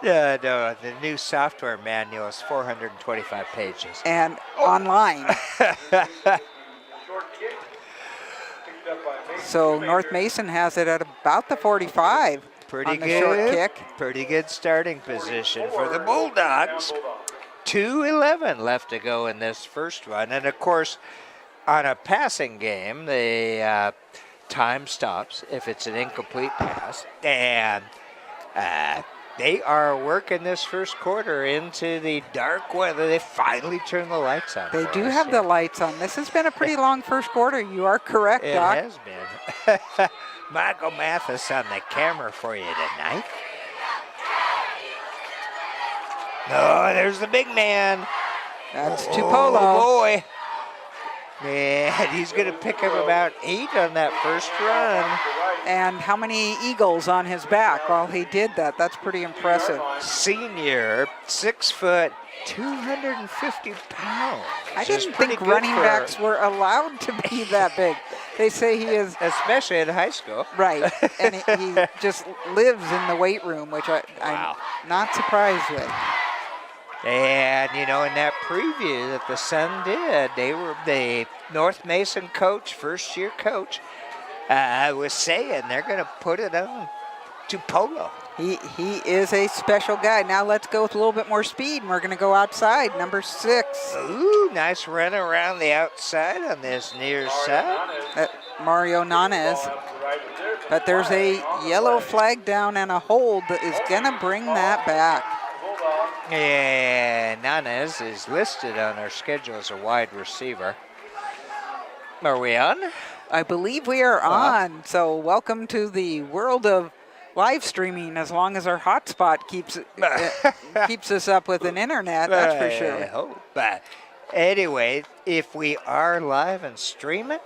No, the new software manual is 425 pages. And online. So North Mason has it at about the 45 on the short kick. Pretty good starting position for the Bulldogs. 2:11 left to go in this first run. And, of course, on a passing game, the time stops if it's an incomplete pass. And they are working this first quarter into the dark weather. They finally turned the lights on. They do have the lights on. This has been a pretty long first quarter. You are correct, Doc. It has been. Michael Mathis on the camera for you tonight. Oh, there's the big man. That's Tupolo. Oh, boy. And he's going to pick up about 8 on that first run. And how many eagles on his back while he did that? That's pretty impressive. Senior, 6 foot, 250 pounds. I didn't think running backs were allowed to be that big. They say he is. Especially in high school. Right. And he just lives in the weight room, which I'm not surprised with. And, you know, in that preview that the Sun did, the North Mason coach, first-year coach, was saying they're going to put it on Tupolo. He is a special guy. Now let's go with a little bit more speed, and we're going to go outside, number 6. Ooh, nice run around the outside on this near side. Mario Nanez. But there's a yellow flag down and a hold that is going to bring that back. And Nanez is listed on our schedule as a wide receiver. Are we on? I believe we are on. So welcome to the world of live streaming, as long as our hotspot keeps us up with an internet, that's for sure. I hope. Anyway, if we are live and streaming,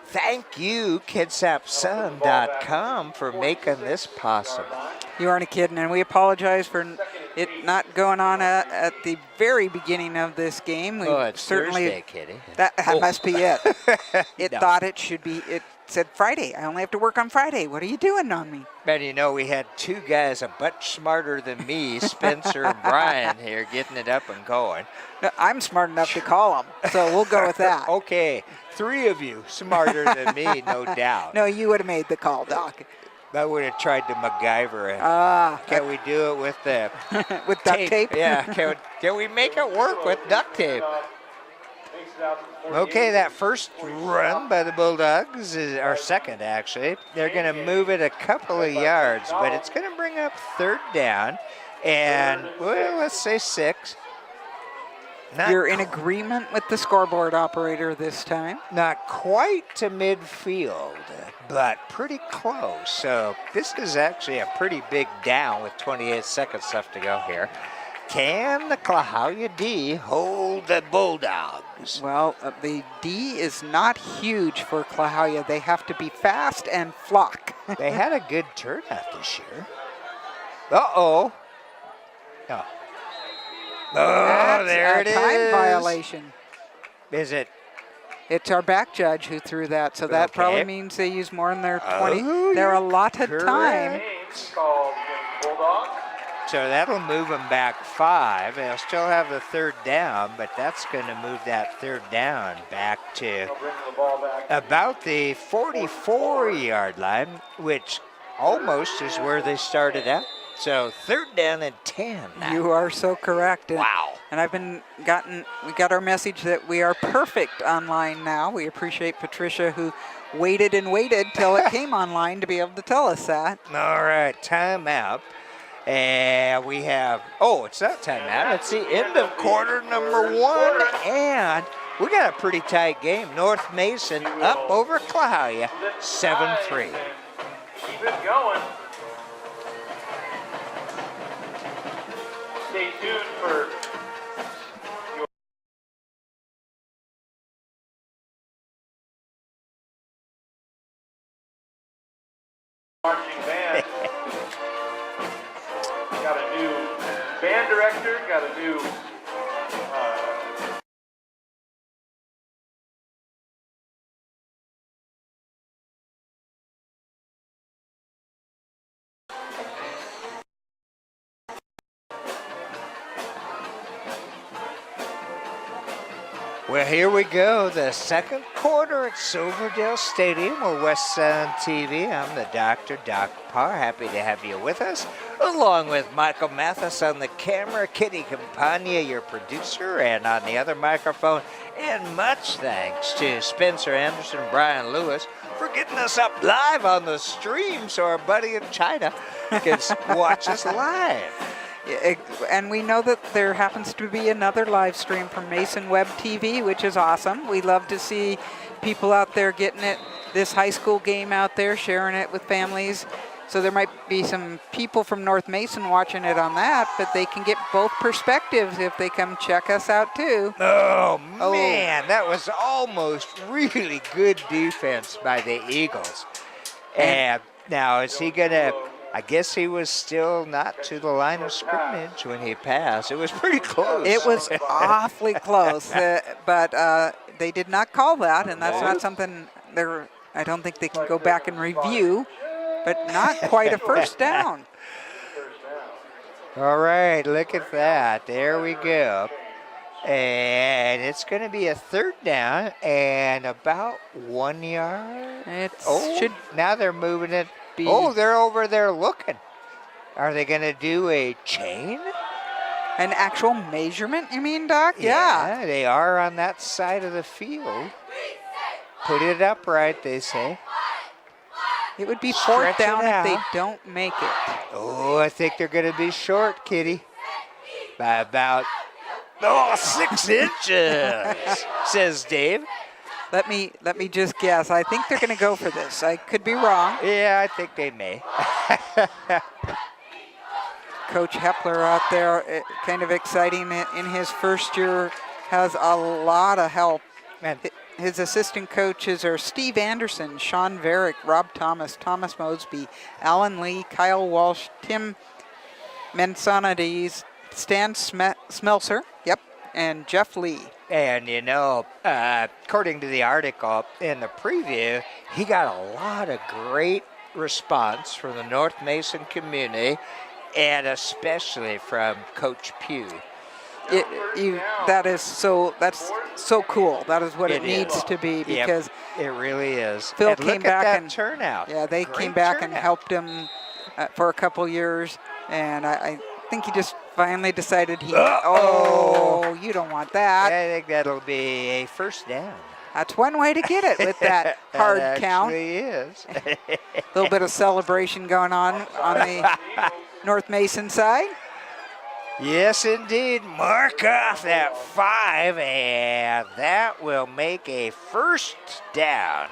thank you, KitsapSun.com, for making this possible. You aren't kidding, and we apologize for it not going on at the very beginning of this game. It's Thursday, Kitty. That must be it. It thought it should be. It said Friday. I only have to work on Friday. What are you doing on me? And you know, we had 2 guys much smarter than me, Spencer and Brian, here getting it up and going. No, I'm smart enough to call them, so we'll go with that. Okay, 3 of you smarter than me, no doubt. No, you would have made the call, Doc. I would have tried to MacGyver it. Can we do it with the with duct tape? Yeah. Can we make it work with duct tape? Okay, that first run by the Bulldogs is our second, actually. They're going to move it a couple of yards, but it's going to bring up 3rd down, and well, let's say 6. You're in agreement with the scoreboard operator this time. Not quite to midfield, but pretty close. So this is actually a pretty big down with 28 seconds left to go here. Can the Klahowya D hold the Bulldogs? Well, the D is not huge for Klahowya. They have to be fast and flock. They had a good turnout this year. Uh-oh. Oh. Oh, there it is. Time violation. Is it? It's our back judge who threw that, so that probably means they use more than their 20. Their allotted time. So that'll move them back 5. They'll still have the 3rd down, but that's going to move that 3rd down back to about the 44-yard line, which almost is where they started out. So 3rd down and 10 now. You are so correct. Wow. And we got our message that we are perfect online now. We appreciate Patricia, who waited and waited till it came online to be able to tell us that. All right, timeout. And we have, it's not timeout. It's the end of quarter number 1. And we got a pretty tight game. North Mason up over Klahowya, 7-3. Keep it going. Stay tuned for your marching band. Got a new band director, got a new Well, here we go. The second quarter at Silverdale Stadium with West Sound TV. I'm the doctor, Doc Parr. Happy to have you with us, along with Michael Mathis on the camera, Kitty Campagna, your producer, and on the other microphone. And much thanks to Spencer Anderson, Brian Lewis, for getting us up live on the stream so our buddy in China can watch us live. And we know that there happens to be another live stream from Mason Web TV, which is awesome. We love to see people out there getting it, this high school game out there, sharing it with families. So there might be some people from North Mason watching it on that, but they can get both perspectives if they come check us out too. Oh, man, that was almost really good defense by the Eagles. And now, is he going to... I guess he was still not to the line of scrimmage when he passed. It was pretty close. It was awfully close, but they did not call that, and that's not something I don't think they can go back and review, but not quite a first down. All right, look at that. There we go. And it's going to be a third down and about 1 yard. Now they're moving it. They're over there looking. Are they going to do a chain? An actual measurement, you mean, Doc? Yeah, they are on that side of the field. Put it upright, they say. It would be fourth down if they don't make it. Oh, I think they're going to be short, Kitty. By about 6 inches, says Dave. Let me just guess. I think they're going to go for this. I could be wrong. Yeah, I think they may. Coach Hepler out there, kind of exciting in his first year, has a lot of help. Man. His assistant coaches are Steve Anderson, Sean Varick, Rob Thomas, Thomas Mosby, Alan Lee, Kyle Walsh, Tim Mensonades, Stan Smelser, and Jeff Lee. And, according to the article in the preview, he got a lot of great response from the North Mason community and especially from Coach Pugh. That's so cool. That is what it needs to be because it really is. Phil and came look back at that and turnout. Yeah, they came back and helped him for a couple years, and I think he just finally decided you don't want that. I think that'll be a first down. That's one way to get it with that hard count. It actually is. A little bit of celebration going on the North Mason side. Yes, indeed. Mark off that 5, and that will make a first down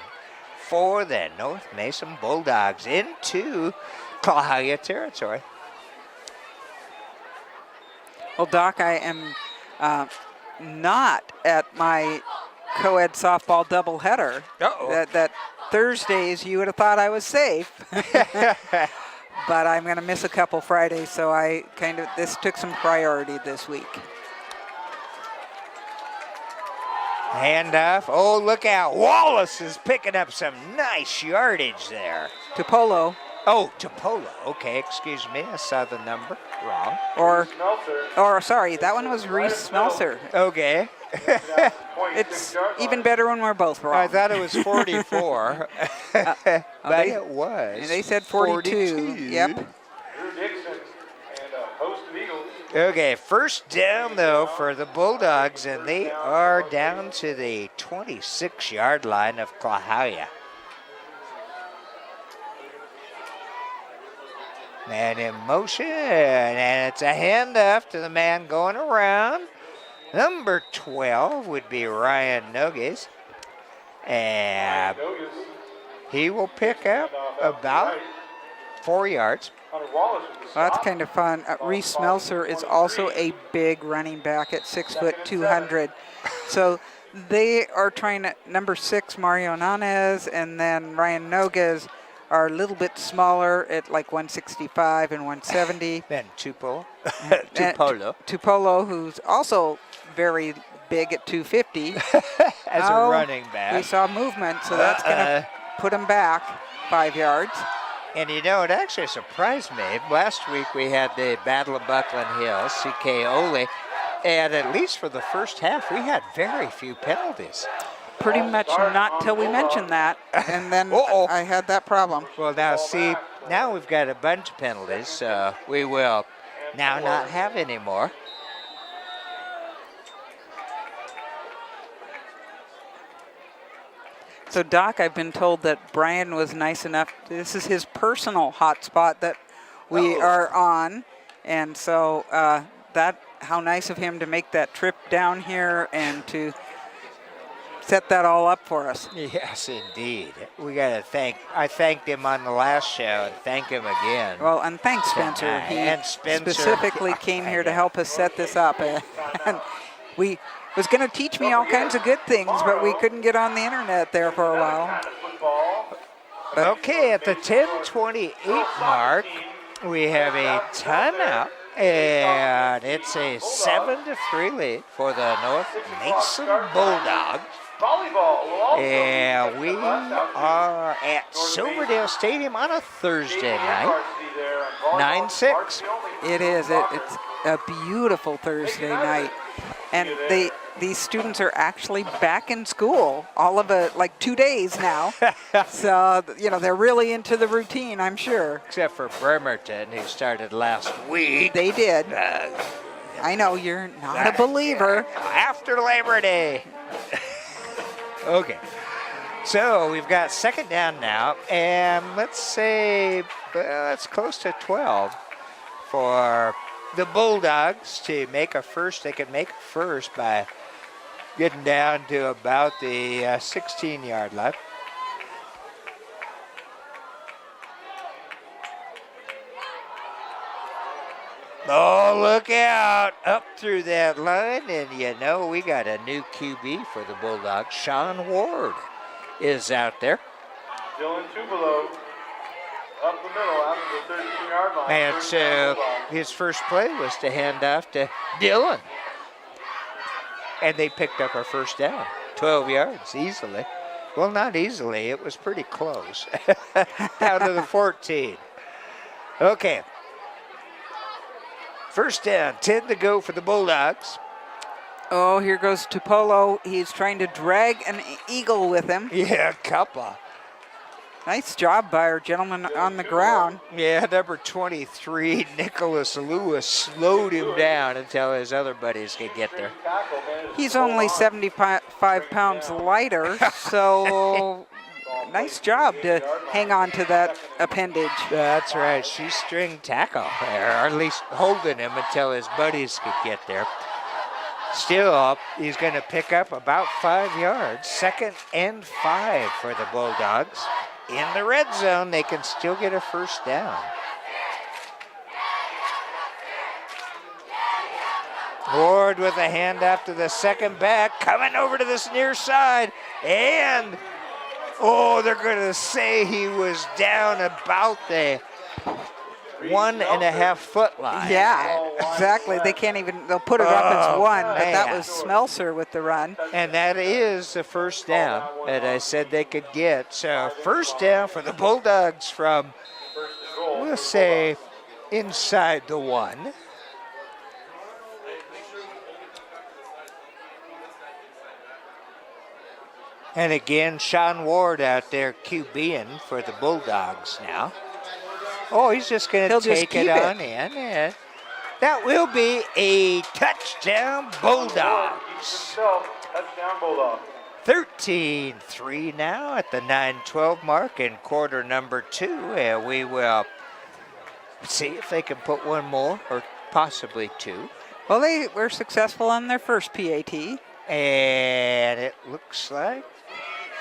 for the North Mason Bulldogs into Klahowya territory. Well, Doc, I am not at my co-ed softball doubleheader. That Thursdays, you would have thought I was safe. But I'm going to miss a couple Fridays, so this took some priority this week. Handoff. Oh, look out. Wallace is picking up some nice yardage there. Tupolo. Oh, Tupolo. Okay, excuse me. I saw the number wrong. Or sorry, that one was Reese Smelser. Okay. It's even better when we're both wrong. I thought it was 44, but it was. They said 42. Yep. Okay, first down, though, for the Bulldogs, and they are down to the 26-yard line of Klahowya. Man in motion, and it's a handoff to the man going around. Number 12 would be Ryan Nogues, and he will pick up about 4 yards. Well, that's kind of fun. Reese Smelser is also a big running back at 6 foot 200. So they are trying to, number 6, Mario Nanez, and then Ryan Nogues are a little bit smaller at like 165 and 170. Then Tupolo. Tupolo, who's also very big at 250. As a running back. We saw movement, so that's going to put him back 5 yards. And it actually surprised me. Last week we had the Battle of Buckland Hills, C.K. Ole And at least for the first half, we had very few penalties. Pretty much not till we mentioned that, and then Uh-oh. I had that problem. Well, now see, now we've got a bunch of penalties, so we will now not have any more. So, Doc, I've been told that Brian was nice enough. This is his personal hotspot that we are on, and so how nice of him to make that trip down here and to set that all up for us. Yes, indeed. We got to I thanked him on the last show and thank him again. Well, and thanks, Spencer. And Spencer specifically came here to help us set this up. And we was going to teach me all kinds of good things, but we couldn't get on the internet there for a while. Okay, at the 10:28 mark, we have a timeout, and it's a 7-3 lead for the North Mason Bulldogs. And we are at Silverdale Stadium on a Thursday night, 9-6. It is. It's a beautiful Thursday night. And these students are actually back in school, all of it, like 2 days now. So, they're really into the routine, I'm sure. Except for Bremerton, who started last week. They did. I know you're not a believer. After Labor Day. Okay. So we've got second down now, and let's say it's close to 12 for the Bulldogs to make a first. They can make a first by getting down to about the 16-yard line. Oh, look out. Up through that line, and we got a new QB for the Bulldogs. Sean Ward is out there. Dylan Tupelo up the middle out of the 13-yard line. And so his first play was to hand off to Dylan. And they picked up our first down, 12 yards easily. Well, not easily. It was pretty close. Down to the 14. Okay. First down, 10 to go for the Bulldogs. Oh, here goes Tupolo. He's trying to drag an eagle with him. Yeah, couple. Nice job by our gentleman on the ground. Yeah, number 23, Nicholas Lewis, slowed him down until his other buddies could get there. He's only 75 pounds lighter, so nice job to hang on to that appendage. That's right. Shoestring tackle there, or at least holding him until his buddies could get there. Still up, he's going to pick up about 5 yards. 2nd and 5 for the Bulldogs. In the red zone, they can still get a first down. Ward with a handoff to the second back, coming over to this near side, and they're going to say he was down about the 1.5 foot line. Yeah, exactly. They can't even, they'll put it up as one, but that was Smelser with the run. And that is the first down that I said they could get. So first down for the Bulldogs from, we'll say, inside the 1. And again, Sean Ward out there QBing for the Bulldogs now. Oh, he's just going to take it on in. And that will be a touchdown Bulldogs. Touchdown Bulldogs. 13-3 now at the 9-12 mark in quarter number 2. And we will see if they can put one more or possibly 2. Well, they were successful on their first PAT. And it looks like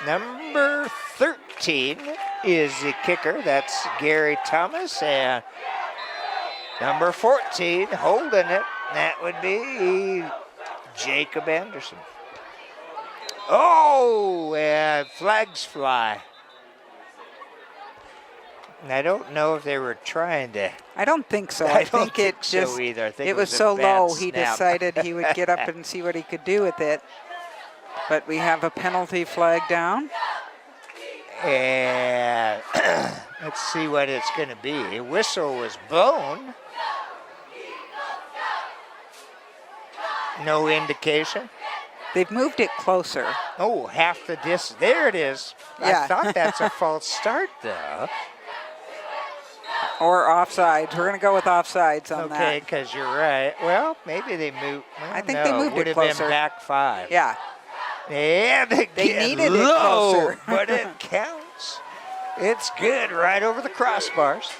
number 13 is the kicker. That's Gary Thomas. And number 14 holding it. That would be Jacob Anderson. Oh, and flags fly. I don't know if they were trying to. I don't think so. I don't think it so just either. I think it was a so bad low he snap. decided he would get up and see what he could do with it. But we have a penalty flag down. And let's see what it's going to be. Whistle was blown. No indication. They've moved it closer. Oh, half the distance. There it is. Yeah. I thought that's a false start, though. Or offsides. We're going to go with offsides on Okay, that. because you're right. Well, maybe they moved. Well, I think they moved it would have closer. been back 5. Yeah. And They again, needed it low, closer. but it counts. It's good right over the crossbars.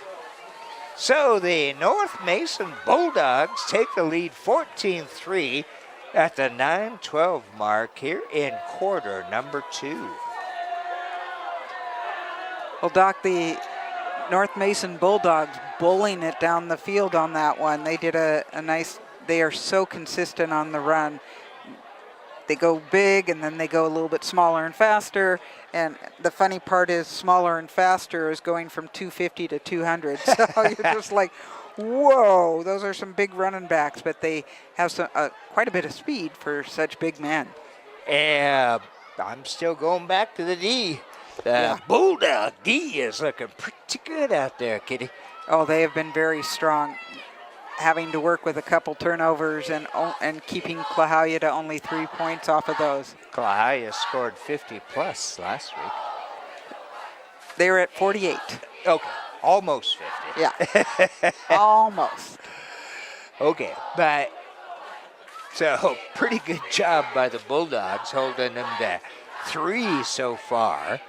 So the North Mason Bulldogs take the lead 14-3 at the 9:12 mark here in quarter number 2. Well, Doc, the North Mason Bulldogs bullying it down the field on that one. They did a nice, they are so consistent on the run. They go big and then they go a little bit smaller and faster. And the funny part is smaller and faster is going from 250 to 200. So you're just like, whoa, those are some big running backs, but they have some, quite a bit of speed for such big men. And I'm still going back to the D. The Bulldog D is looking pretty good out there, Kitty. Oh, they have been very strong, having to work with a couple turnovers and keeping Klahowya to only 3 points off of those. Klahowya scored 50+ last week. They were at 48. Okay, almost 50. Yeah, almost. Okay, but so pretty good job by the Bulldogs holding them to 3 so far.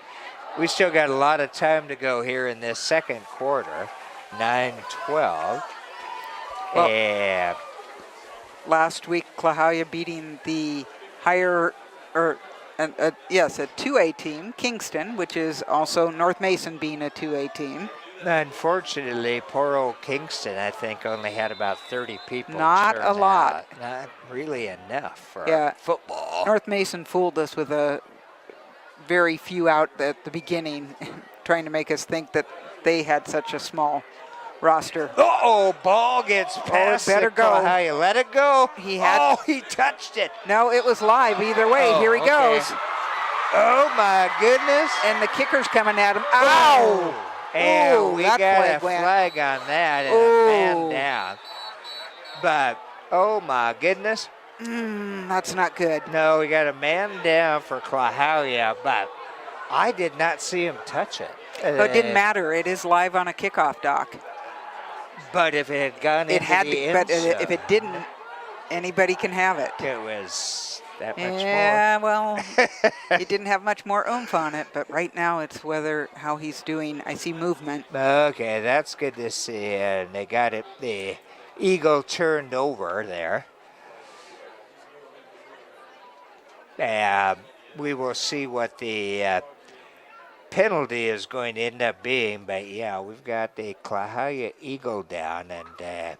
We still got a lot of time to go here in this second quarter, 9-12. Well, and last week, Klahowya beating the higher, a 2A team, Kingston, which is also North Mason being a 2A team. unfortunately, poor old Kingston, I think, only had about 30 people. Not a turn lot. out. Not really enough for Yeah. football. North Mason fooled us with a very few out at the beginning, trying to make us think that they had such a small roster. Uh-oh, ball gets past better the go. Klahowya. Let it go. He had- he touched it. No, it was live either way. Oh, Here he okay. goes. Oh, my goodness. And the kicker's coming at him. Ow! And Ooh, we that got a flag went. flag on that and a man Ooh. down. But, oh, my goodness. That's not good. No, we got a man down for Klahowya, but I did not see him touch it. So it didn't matter. It is live on a kickoff, Doc. But if it had gone It into had the to, end but if zone, it didn't, anybody can have it. it was that much Yeah, well, it didn't have much more oomph on it, but right now it's how he's doing. I see movement. more. Okay, that's good to see. And they got it. The Eagle turned over there. We will see what the penalty is going to end up being, but yeah, we've got the Klahowya Eagle down and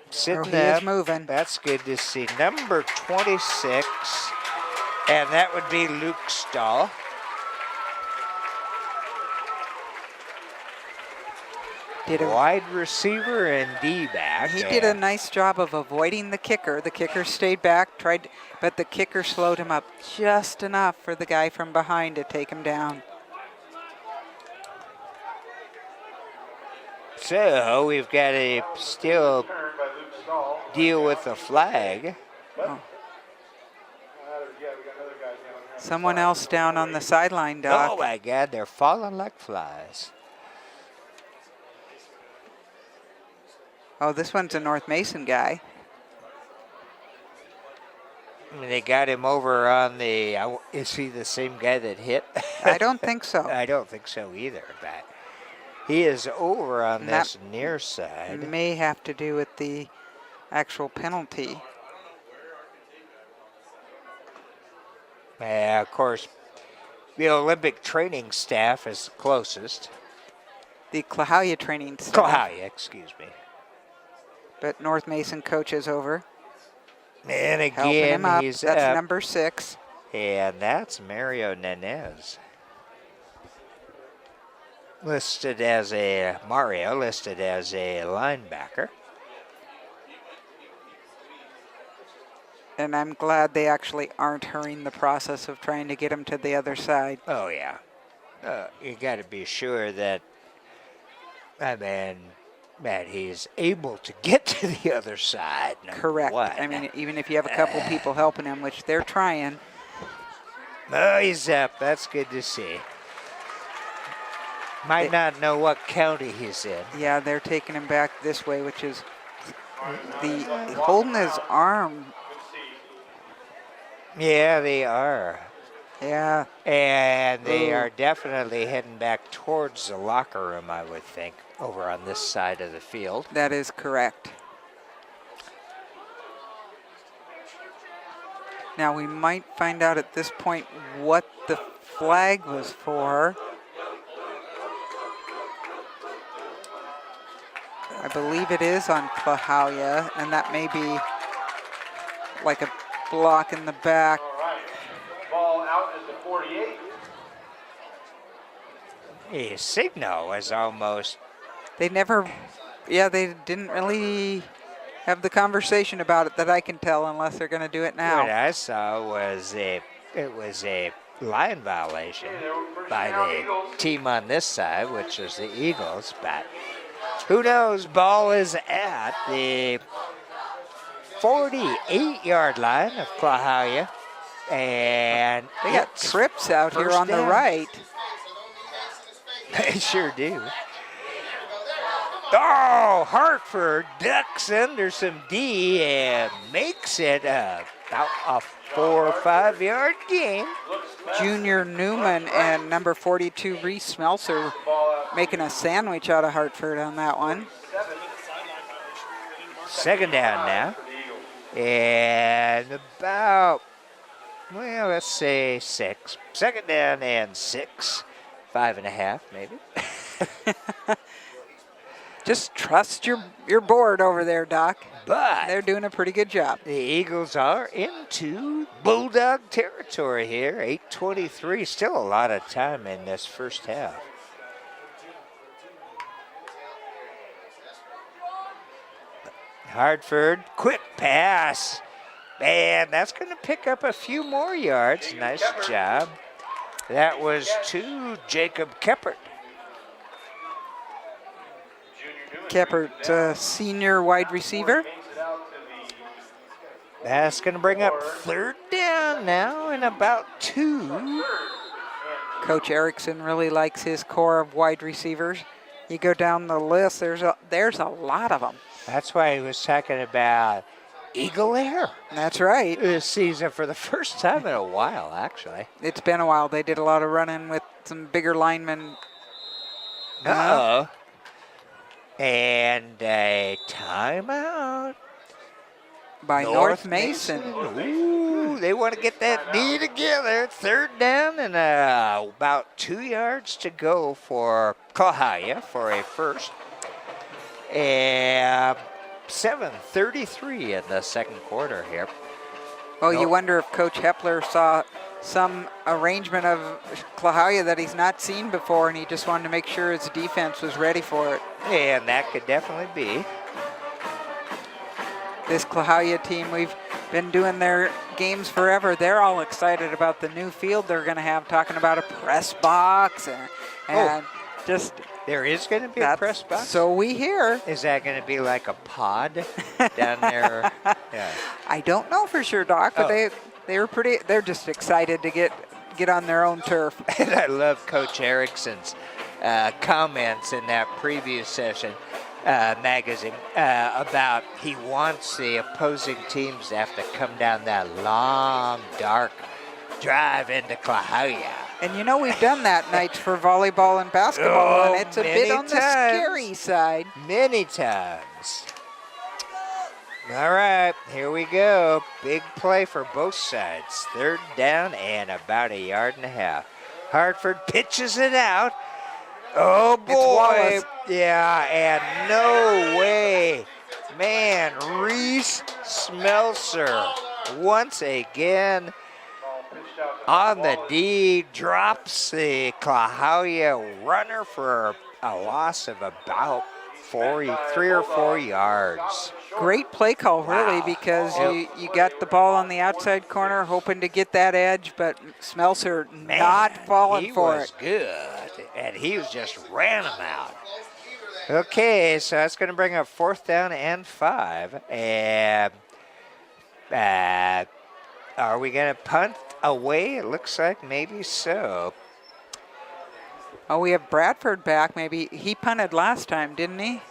sitting he is up. moving. That's good to see. Number 26, and that would be Luke Stahl. Wide receiver and D-back. He did a nice job of avoiding the kicker. The kicker stayed back, but the kicker slowed him up just enough for the guy from behind to take him down. So we've got to still Turn by Luke Stahl. deal with the flag. Oh. Yeah, we got another guy down here. Someone else down on the sideline, Doc. Oh my God, they're falling like flies. Oh, this one's a North Mason guy. They got him over on the. Is he the same guy that hit? I don't think so. I don't think so either. But he is over on That this near side. may have to do with the actual penalty. Of course, the Olympic training staff is the closest. The Klahowya training staff. Klahowya, excuse me. But North Mason coach is over, And helping again, him up. he's That's up. number 6. And that's Mario Nenez. Listed as a linebacker. And I'm glad they actually aren't hurrying the process of trying to get him to the other side. Oh, yeah. You got to be sure that, that he's able to get to the other side. Correct. One. I mean, even if you have a couple people helping him, which they're trying. Oh, he's up. That's good to see. Might not know what county he's in. Yeah, they're taking him back this way, which is holding his arm. Yeah, they are. Yeah. And they are definitely heading back towards the locker room, I would think, over on this side of the field. That is correct. Now we might find out at this point what the flag was for. I believe it is on Klahowya, and that may be like a block in the back. All right. Ball out is the 48. The signal was almost... They never, yeah, they didn't really have the conversation about it that I can tell, unless they're going to do it What now. I saw was it was a line violation by the team on this side, which is the Eagles, but who knows? Ball is at the 48-yard line of Klahowya, and They got it's trips out here first on the down. right. They sure do. Oh, Hartford ducks under some D and makes it about a 4 or 5 yard gain. Junior Newman and number 42 Reese Smelser making a sandwich out of Hartford on that one. Second down now. And about, well, let's say 6. Second down and 6. 5.5 maybe. Just trust your board over there, Doc. But They're doing a pretty good job. the Eagles are into Bulldog territory here. 8:23, still a lot of time in this first half. Hartford, quick pass. And that's going to pick up a few more yards. Nice job. That was to Jacob Keppert. Keppert, senior wide receiver. That's going to bring up third down now and about 2. Coach Erickson really likes his core of wide receivers. You go down the list, there's a lot of them. That's why he was talking about Eagle Air That's right. this season for the first time in a while, actually. It's been a while. They did a lot of running with some bigger linemen. Uh-oh. And a timeout. By North Mason. Ooh, they want to get that D together. Third down and about 2 yards to go for Klahowya for a first. And 7:33 in the second quarter here. Well, you wonder if Coach Hepler saw some arrangement of Klahowya that he's not seen before, and he just wanted to make sure his defense was ready for it. And that could definitely be. This Klahowya team, we've been doing their games forever. They're all excited about the new field they're going to have, talking about a press box and just There is going to be a that's- press box? So we hear. Is that going to be like a pod down there? Yeah. I don't know for sure, Doc, but Oh. they were pretty. They're just excited to get on their own turf. And I love Coach Erickson's comments in that preview session magazine about he wants the opposing teams to have to come down that long, dark drive into Klahowya. And you know we've done that nights for volleyball and basketball, Oh, and it's a many bit on the times. scary side. Many times. All right, here we go. Big play for both sides. Third down and about 1.5 yards. Hartford pitches it out. Oh, boy. Wallace. Yeah, and no way. Man, Reese Smelser once again on the D, drops the Klahowya runner for a loss of about 3 or 4 yards. Great play call, really, Wow. because Yep. you got the ball on the outside corner, hoping to get that edge, but Smelser Man, not falling he for was it. good, and he was just ran him out. Okay, so that's going to bring up 4th down and 5. And are we going to punt away? It looks like maybe so. Oh, we have Bradford back. Maybe he punted last time, didn't he?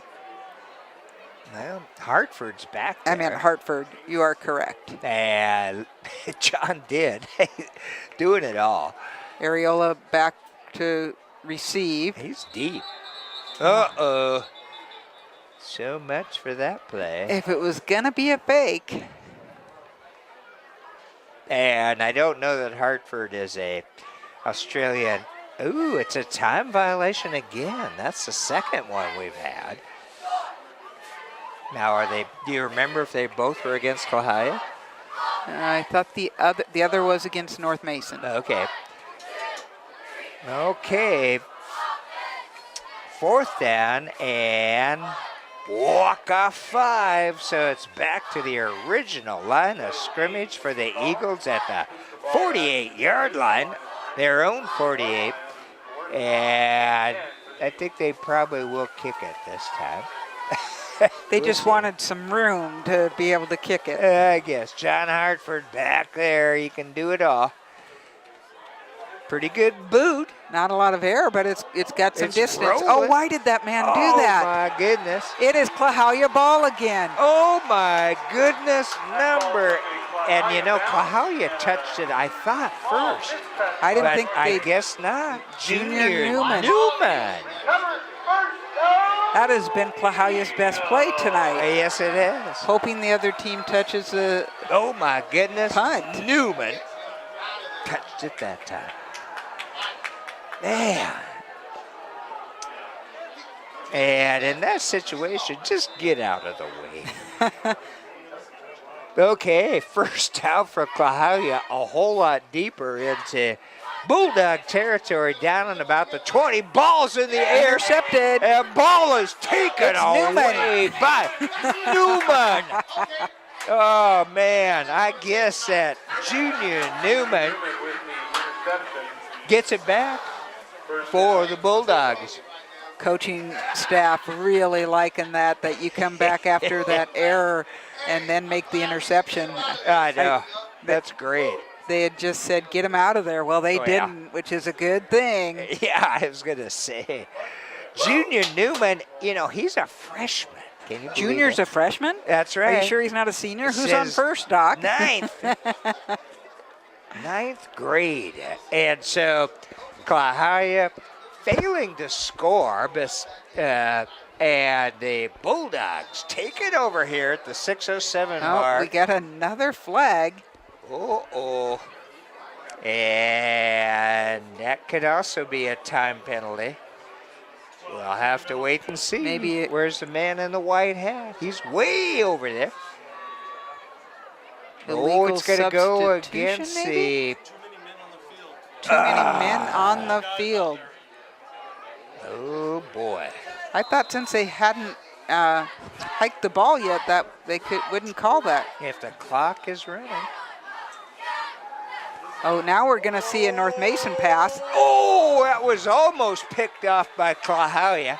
Well, Hartford's back there. I meant Hartford. You are correct. And John did. Doing it all. Areola back to receive. He's deep. Uh-oh. So much for that play. If it was going to be a fake. And I don't know that Hartford is a Australian. Ooh, it's a time violation again. That's the second one we've had. Now, do you remember if they both were against Klahowya? I thought the other was against North Mason. Okay. Okay. 4th down and walk-off 5. So it's back to the original line of scrimmage for the Eagles at the 48-yard line, their own 48. And I think they probably will kick it this time. They just wanted some room to be able to kick it. I guess. John Hartford back there. He can do it all. Pretty good boot. Not a lot of air, but it's got some It's distance. rolling. Oh, why did that man do that? Oh, my goodness. It is Klahowya ball again. Oh, my goodness. And, you know, Klahowya touched it, I thought, first. I didn't But think I they. guess not. Junior Newman. Newman. That has been Klahowya's best play tonight. Yes, it is. Hoping the other team touches the Oh, my goodness. punt. Newman touched it that time. Man. And in that situation, just get out of the way. Okay, first down for Klahowya, a whole lot deeper into Bulldog territory, down in about the 20. Ball's in the air. Intercepted. And ball is taken It's away by Newman. Oh, man, I guess that Junior Newman gets it back for the Bulldogs. Coaching staff really liking that you come back after that error and then make the interception. I know. That's great. They had just said, get him out of there. Well, they Oh, yeah. didn't, which is a good thing. Yeah, I was going to say. Junior Newman, you know, he's a freshman. Can you believe Junior's it? a freshman? That's Are right. you sure he's not a senior? It Who's on says first, Doc? Ninth grade. And so Klahowya failing to score, but, and the Bulldogs take it over here at the 6:07 mark. We got another flag. Uh-oh. And that could also be a time penalty. We'll have to wait and see. Maybe Where's the man in the white hat? He's way over there. Illegal It's going to go substitution, against maybe? the... Too many men on the field. Oh, boy. I thought since they hadn't hiked the ball yet, that they wouldn't call that. If the clock is running. Oh, now we're going to see a North Mason pass. Oh, that was almost picked off by Klahowya.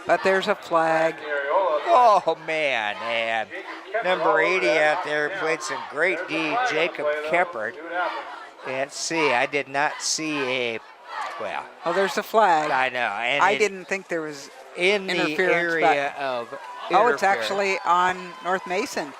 But there's a flag. Oh, man. And number 80 out there played some great D, Jacob Keppert. Let's see. I did not see a, well. Oh, there's a flag. I know. And I didn't think there was in the interference, area of Oh, it's interference. actually on North Mason.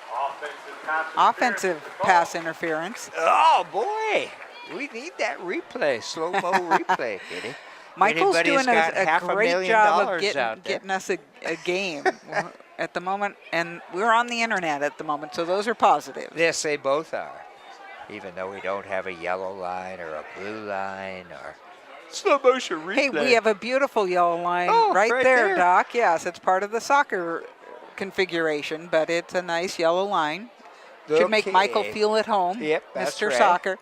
Offensive pass interference. Oh, boy. We need that replay, slow-mo replay, Kitty. Michael's Anybody's doing got a $500,000 great job of out there. getting us a game at the moment. And we're on the internet at the moment, so those are positive. Yes, they both are. Even though we don't have a yellow line or a blue line or slow motion replay. Hey, we have a beautiful yellow line right there, Doc. Yes, it's part of the soccer configuration, but it's a nice yellow line. Should make Michael feel at home. Yep, that's Mr. right. Soccer.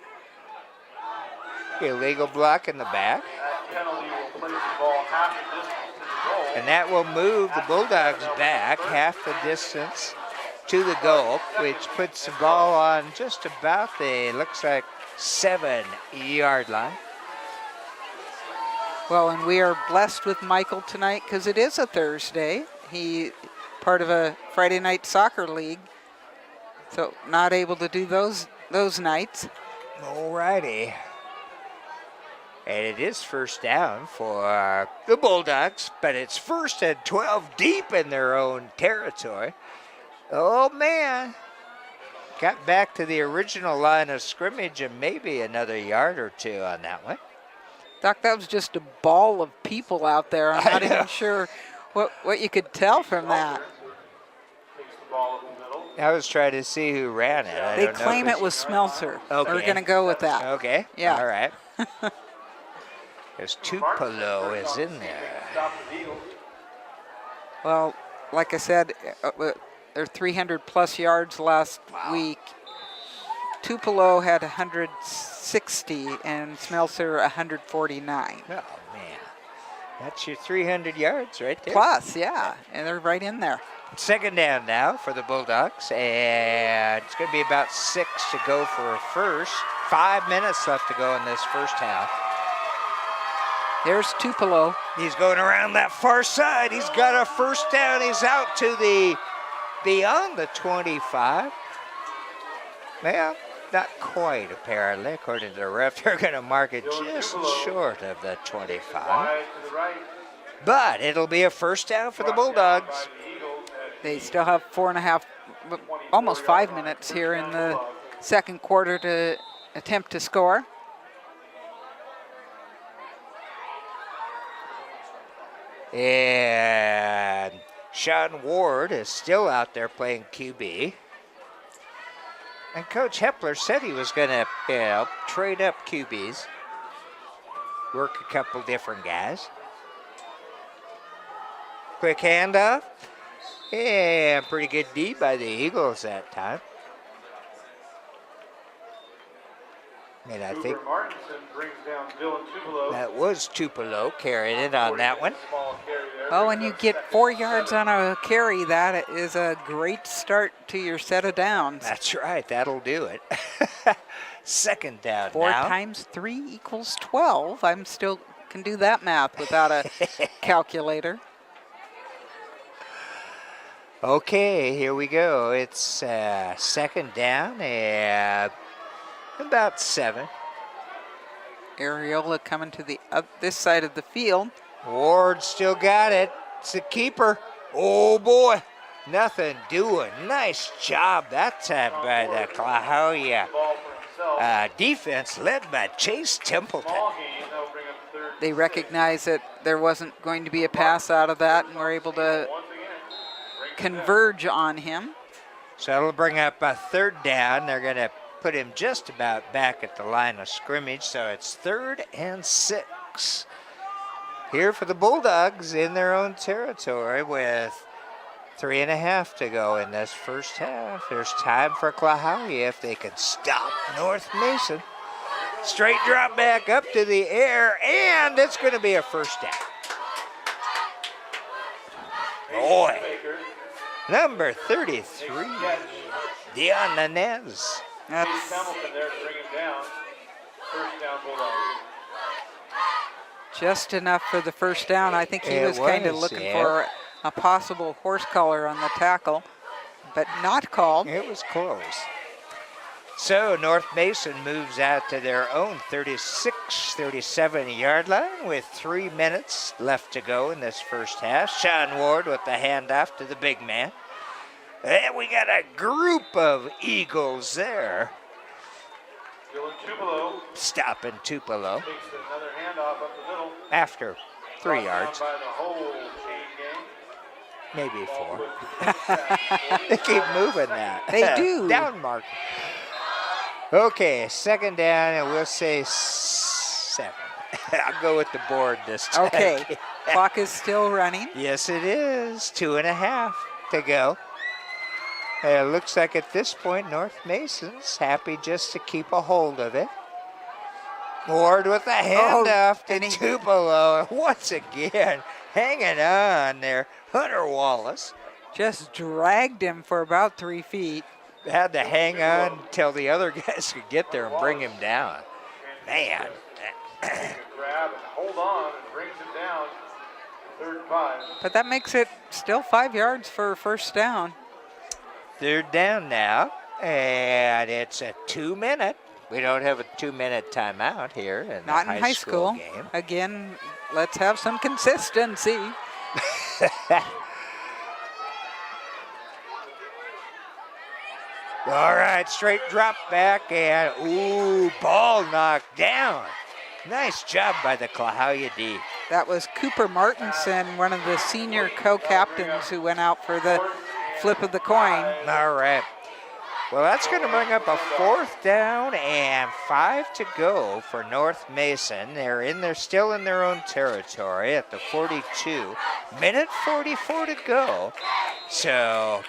Illegal block in the back. That penalty will place the ball half the distance to the goal. And that will move the Bulldogs back half the distance to the goal, which puts the ball on just about the, looks like, 7-yard line. Well, and we are blessed with Michael tonight because it is a Thursday. He part of a Friday night soccer league, so not able to do those nights. Alrighty. And it is first down for the Bulldogs, but it's 1st and 12 deep in their own territory. Oh, man. Got back to the original line of scrimmage and maybe another yard or two on that one. Doc, that was just a ball of people out there. I'm not even sure what you could tell from that. Takes I was trying to see who ran it. I They don't know claim if it was Smeltzer. Okay. We're going to go with that. Okay. Yeah. All right. There's Tupelo is in there. Well, like I said, they're 300-plus yards last week. Tupelo had 160 and Smeltzer 149. Oh, man. That's your 300 yards right there. Plus, yeah, and they're right in there. Second down now for the Bulldogs, and it's going to be about 6 to go for a first. 5 minutes left to go in this first half. There's Tupelo. He's going around that far side. He's got a first down. He's out to the beyond the 25. Well, not quite apparently. According to the ref, they're going to mark it just short of the 25. But it'll be a first down for the Bulldogs. They still have 4.5, almost 5 minutes here in the second quarter to attempt to score. And Sean Ward is still out there playing QB. And Coach Hepler said he was going to, trade up QBs, work a couple different guys. Quick handoff. And pretty good D by the Eagles that time. And I think that was Tupelo carrying it on that one. Oh, and you get 4 yards on a carry. That is a great start to your set of downs. That's right. That'll do it. Second down 4 now. times 3 equals 12. I'm still can do that math without a calculator. Okay, here we go. It's second down and about 7. Areola coming to the this side of the field. Ward still got it. It's a keeper. Oh, boy. Nothing doing. Nice job that time by the Klahowya defense led by Chase Templeton. They recognized that there wasn't going to be a pass out of that and were able to converge on him. So that'll bring up a third down. They're going to put him just about back at the line of scrimmage, so it's 3rd and 6. Here for the Bulldogs in their own territory with 3.5 to go in this first half. There's time for Klahowya if they can stop North Mason. Straight drop back up to the air, and it's going to be a first down. Boy. Number 33, Dion Nanez. That's Hamilton there to bring him down. First down, Bulldogs. just enough for the first down. I think he It was kind of was, looking yeah. for a possible horse collar on the tackle, but not called. It was close. So North Mason moves out to their own 36, 37-yard line with 3 minutes left to go in this first half. Sean Ward with the handoff to the big man. And we got a group of Eagles there. Dylan Tupelo Stopping Tupelo takes another handoff up the middle. after 3 Brought down yards, by the whole chain gang. maybe 4. Ball They keep moving that. They do. Down mark. Okay, second down, and we'll say 7. I'll go with the board this time. Okay, clock is still running. Yes, it is. 2.5 to go. It looks like at this point, North Mason's happy just to keep a hold of it. Ward with the handoff to and he- Tupelo. Once again, hanging on there. Hunter Wallace Just dragged him for about 3 feet. had to hang on until the other guys could get there and bring him down. Man. grab and hold on and bring Third and 5. But that makes it still 5 yards for a first down. Third down now, and it's a 2-minute. We don't have a 2-minute timeout here in Not the in high school. game. Again, let's have some consistency. All right, straight drop back, and ooh, ball knocked down. Nice job by the Klahowya D. That was Cooper Martinson, one of the senior co-captains who went out for the flip of the coin. All right. Well, that's going to bring up a 4th down and 5 to go for North Mason. They're still in their own territory at the 42. Minute 44 to go. So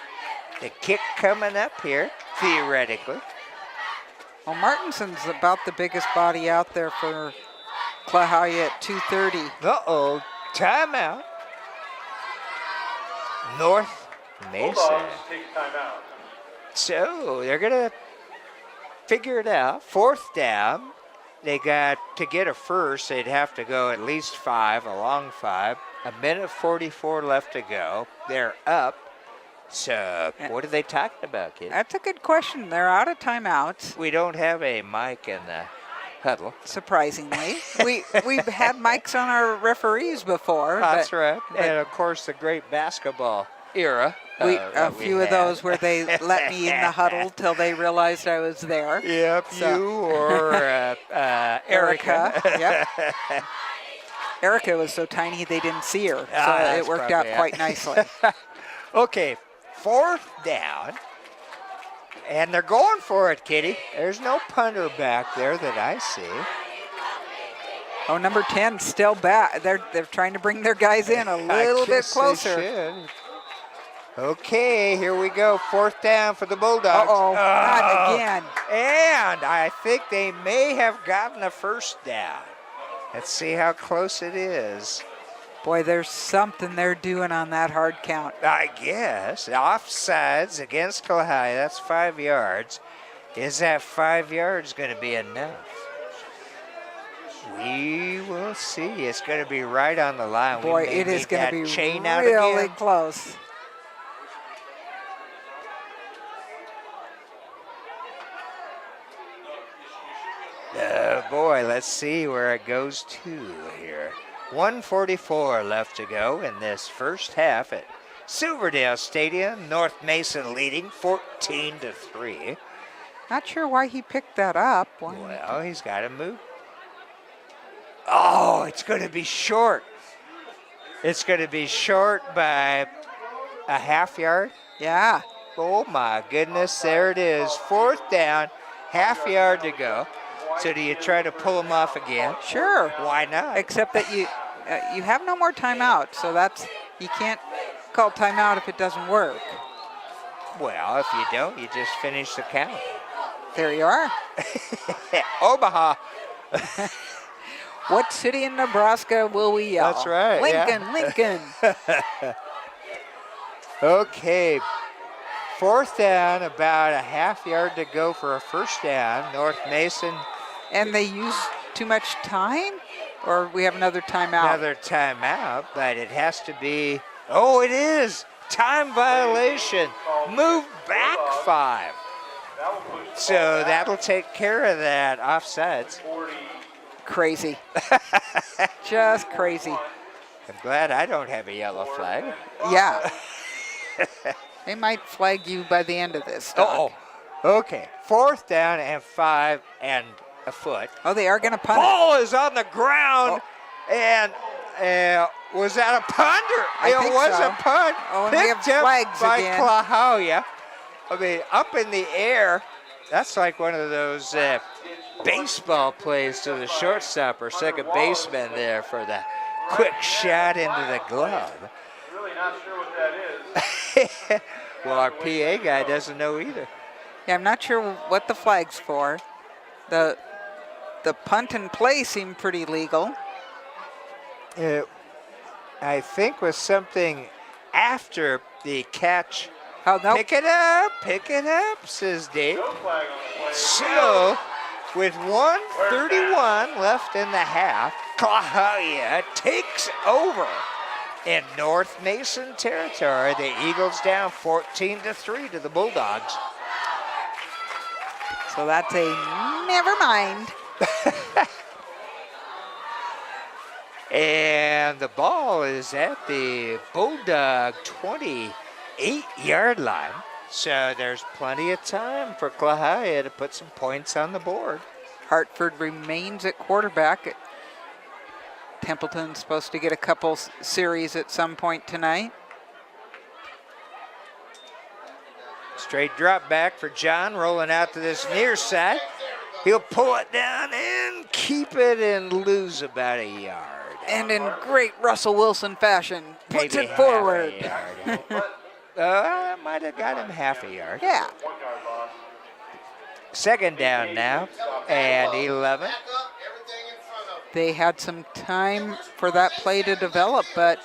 the kick coming up here, theoretically. Well, Martinson's about the biggest body out there for Klahowya at 230. Uh-oh, timeout. North Mason. Bulldogs take a timeout. So they're going to figure it out. 4th down. They got to get a first. They'd have to go at least 5, a long 5. A minute 44 left to go. They're up. So what are they talking about, kid? That's a good question. They're out of timeouts, We don't have a mic in the huddle. surprisingly. We've had mics on our referees before. That's but right. And of course, the great basketball era. A that we few of had. those where they let me in the huddle till they realized I was there. Yep, So- you or Erica. Yep. Erica was so tiny they didn't see her, so that's it worked out probably it. quite nicely. Okay, 4th down. And they're going for it, Kitty. There's no punter back there that I see. Oh, number 10 still back. They're trying to bring their guys in a little bit guess they closer. should. Okay, here we go. 4th down for the Bulldogs. Uh-oh, not again. And I think they may have gotten a first down. Let's see how close it is. Boy, there's something they're doing on that hard count. I guess. Offsides against Klahowya. That's 5 yards. Is that 5 yards going to be enough? We will see. It's going to be right on the line. Boy, We may it is need going that to be chain out really again. close. Oh boy, let's see where it goes to here. 1:44 left to go in this first half at Silverdale Stadium. North Mason leading 14-3. Not sure why he picked that up. Well, he's got to move. Oh, it's going to be short. It's going to be short by a half yard. Yeah. Oh my goodness, there it is. 4th down, half yard to go. So do you try to pull them off again? Sure. Why not? Except that you have no more timeout, so you can't call timeout if it doesn't work. Well, if you don't, you just finish the count. There you are. Omaha. What city in Nebraska will we yell? That's right, Lincoln, yeah. Lincoln. Okay. 4th down, about a half yard to go for a first down. North Mason, And they use too much time? Or we have another timeout? another timeout, but it has to be, oh, it is. Time violation. Move back 5. That will push the So ball back that'll take care of that offsides. 40. Crazy. Just crazy. I'm glad I don't have a yellow flag. Yeah. They might flag you by the end of this. Doc. Oh, okay. 4th down and 5 and a foot. Oh, they are going to punt it. Ball is on the ground, and was that a punt? Or I it think was so. a punt. Oh, and we have Picked up flags by again. Klahowya. I mean, up in the air. That's like one of those baseball plays to the shortstop or second baseman there for the quick shot into the glove. Really not sure what that is. Well, our PA guy doesn't know either. Yeah, I'm not sure what the flag's for. The punt and play seemed pretty legal. It, I think was something after the catch. Oh, no. Pick it up, says Dave. No flag on the play. So, with 1:31 left in the half, Klahowya takes over In North Mason territory, the Eagles down 14-3 to the Bulldogs. So that's a never mind. And the ball is at the Bulldog 28-yard line. So there's plenty of time for Klahowya to put some points on the board. Hartford remains at quarterback. Templeton's supposed to get a couple series at some point tonight. Straight drop back for John, rolling out to this near side. He'll pull it down and keep it and lose about a yard. And in great Russell Wilson fashion, puts Maybe it forward. half a yard. That might have got him half a yard. Yeah. Second down now, and 11. They had some time for that play to develop, but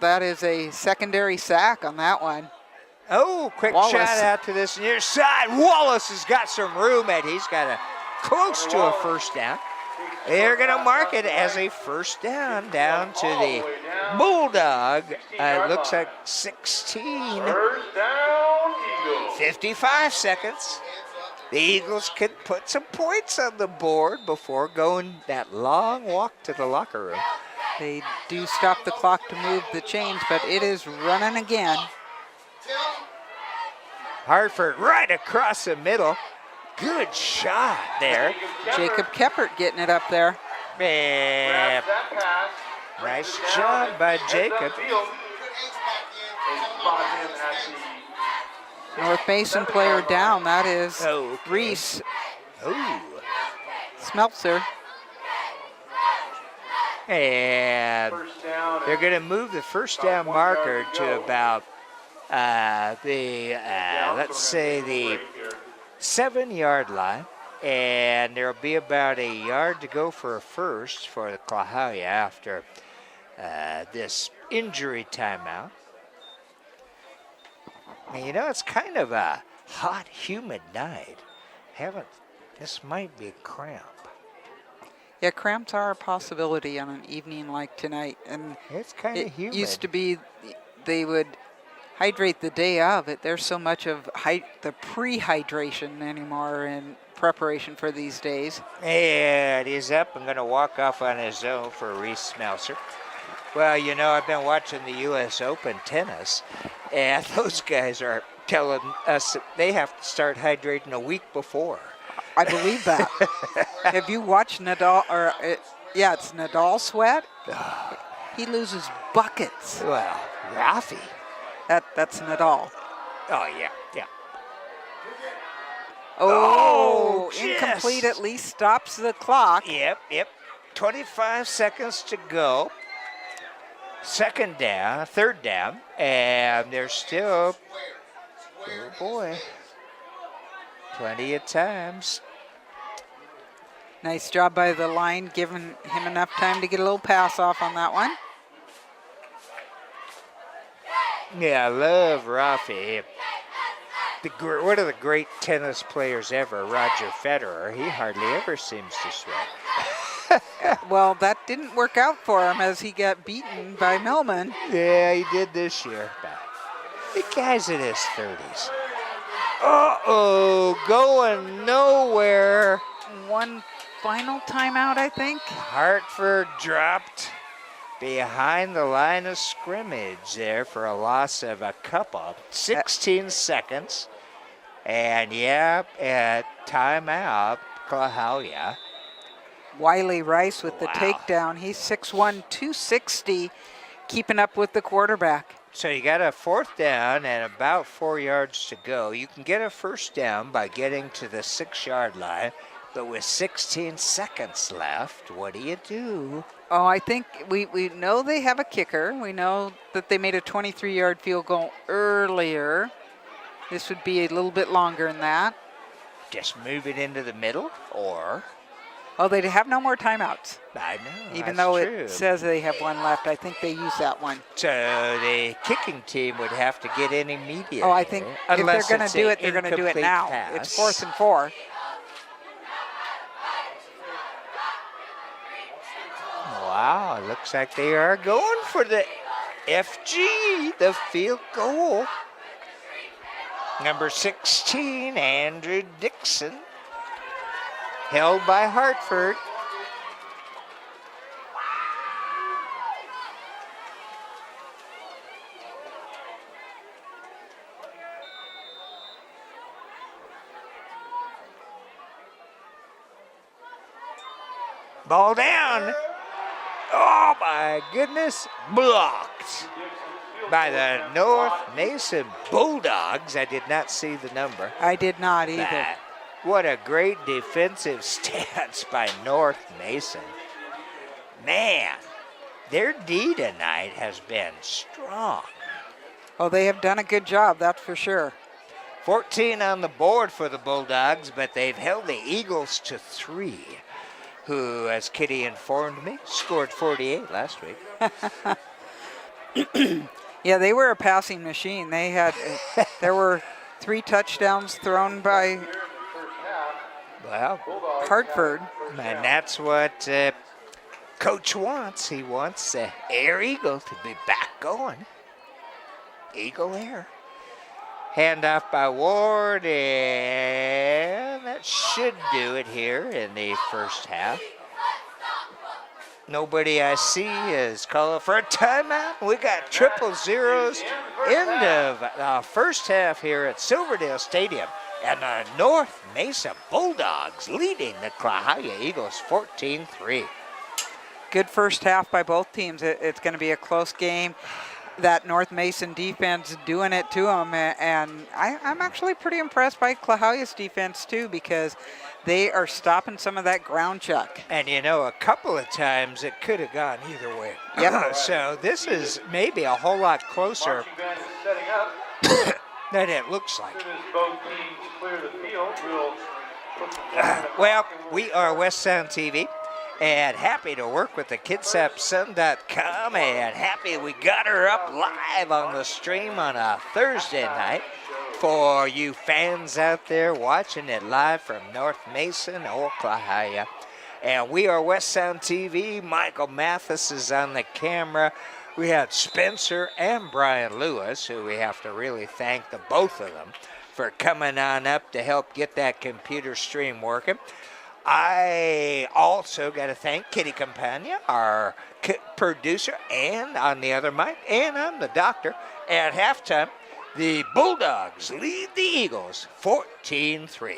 that is a secondary sack on that one. Oh, quick Wallace. shot out to this near side. Wallace has got some room, and he's got a close to a first down. They're going to mark it as a first down to the Bulldog. It looks like 16. First down, Eagles. 55 seconds. The Eagles could put some points on the board before going that long walk to the locker room. They do stop the clock to move the chains, but it is running again. Hartford right across the middle. Good shot there. Jacob Keppert getting it up there. Yeah. Grabs that pass. Nice job by Jacob. Heads upfield. They spot him at the North Mason player down. That is Okay. Reese Ooh. Smeltzer. And first down. they're going to move the first down marker to about let's say the 7-yard line. And there'll be about a yard to go for a first for the Klahowya after this injury timeout. And you know, it's kind of a hot, humid night. This might be cramp. Yeah, cramps are a possibility on an evening like tonight. And It's kind of it humid. used to be they would hydrate the day of it. There's so much of the pre-hydration anymore in preparation for these days. And he's up and going to walk off on his own for Reese Smeltzer. Well, you know, I've been watching the U.S. Open tennis, and those guys are telling us that they have to start hydrating a week before. I believe that. Have you watched Nadal? It's Nadal sweat. He loses buckets. Well, Rafi. That's Nadal. Oh, yeah. Oh, just- incomplete at least stops the clock. Yep. 25 seconds to go. Third down, and there's still, oh boy, plenty of times. Nice job by the line, giving him enough time to get a little pass off on that one. Yeah, I love Rafi. One of the great tennis players ever, Roger Federer. He hardly ever seems to sweat. Well, that didn't work out for him as he got beaten by Millman. Yeah, he did this year. The guy's in his 30s. Uh-oh, going nowhere. One final timeout, I think. Hartford dropped behind the line of scrimmage there for a loss of a couple. 16 seconds. And, at timeout, Klahowya. Wiley Rice with the Wow. takedown. He's 6'1", 260, keeping up with the quarterback. So you got a fourth down and about 4 yards to go. You can get a first down by getting to the 6-yard line, but with 16 seconds left, what do you do? Oh, I think we know they have a kicker. We know that they made a 23-yard field goal earlier. This would be a little bit longer than that. Just move it into the middle, or Oh, they have no more timeouts. I know, Even that's though true. it says they have one left, I think they use that one. So the kicking team would have to get in immediately. Oh, I think if unless they're going it's to do a it, they're going to do it incomplete now. pass. It's 4th and 4. Wow, looks like they are going for the FG, the field goal. Number 16, Andrew Dixon, held by Hartford. Ball down. Oh my goodness, blocked by the North Mason Bulldogs. I did not see the number. I did not either. That. What a great defensive stance by North Mason. Man, their D tonight has been strong. Oh, they have done a good job, that's for sure. 14 on the board for the Bulldogs, but they've held the Eagles to 3, who, as Kitty informed me, scored 48 last week. Yeah, they were a passing machine. They had, there were 3 touchdowns thrown by Well, Hartford. and that's what Coach wants. He wants the Air Eagle to be back going. Eagle Air. Handoff by Ward, and that should do it here in the first half. Nobody I see is calling for a timeout. We got triple zeros. End of the first half here at Silverdale Stadium. And the North Mesa Bulldogs leading the Klahowya Eagles 14-3. Good first half by both teams. It's going to be a close game. That North Mason defense doing it to them, and I'm actually pretty impressed by Klahowya's defense too, because they are stopping some of that ground chuck. And you know, a couple of times it could have gone either way. Yep. So this is maybe a whole lot closer Marching band is setting up. than it looks like. As soon as both teams clear the field, we'll put the flag in the Well, pocket. we are West Sound TV, and happy to work with the KitsapSun.com, and happy we got her up live on the stream on a Thursday night for you fans out there watching it live from North Mason or Klahowya. And we are West Sound TV. Michael Mathis is on the camera. We had Spencer and Brian Lewis, who we have to really thank the both of them for coming on up to help get that computer stream working. I also got to thank Kitty Campagna, our producer, and on the other mic, and I'm the doctor. At halftime, the Bulldogs lead the Eagles 14-3.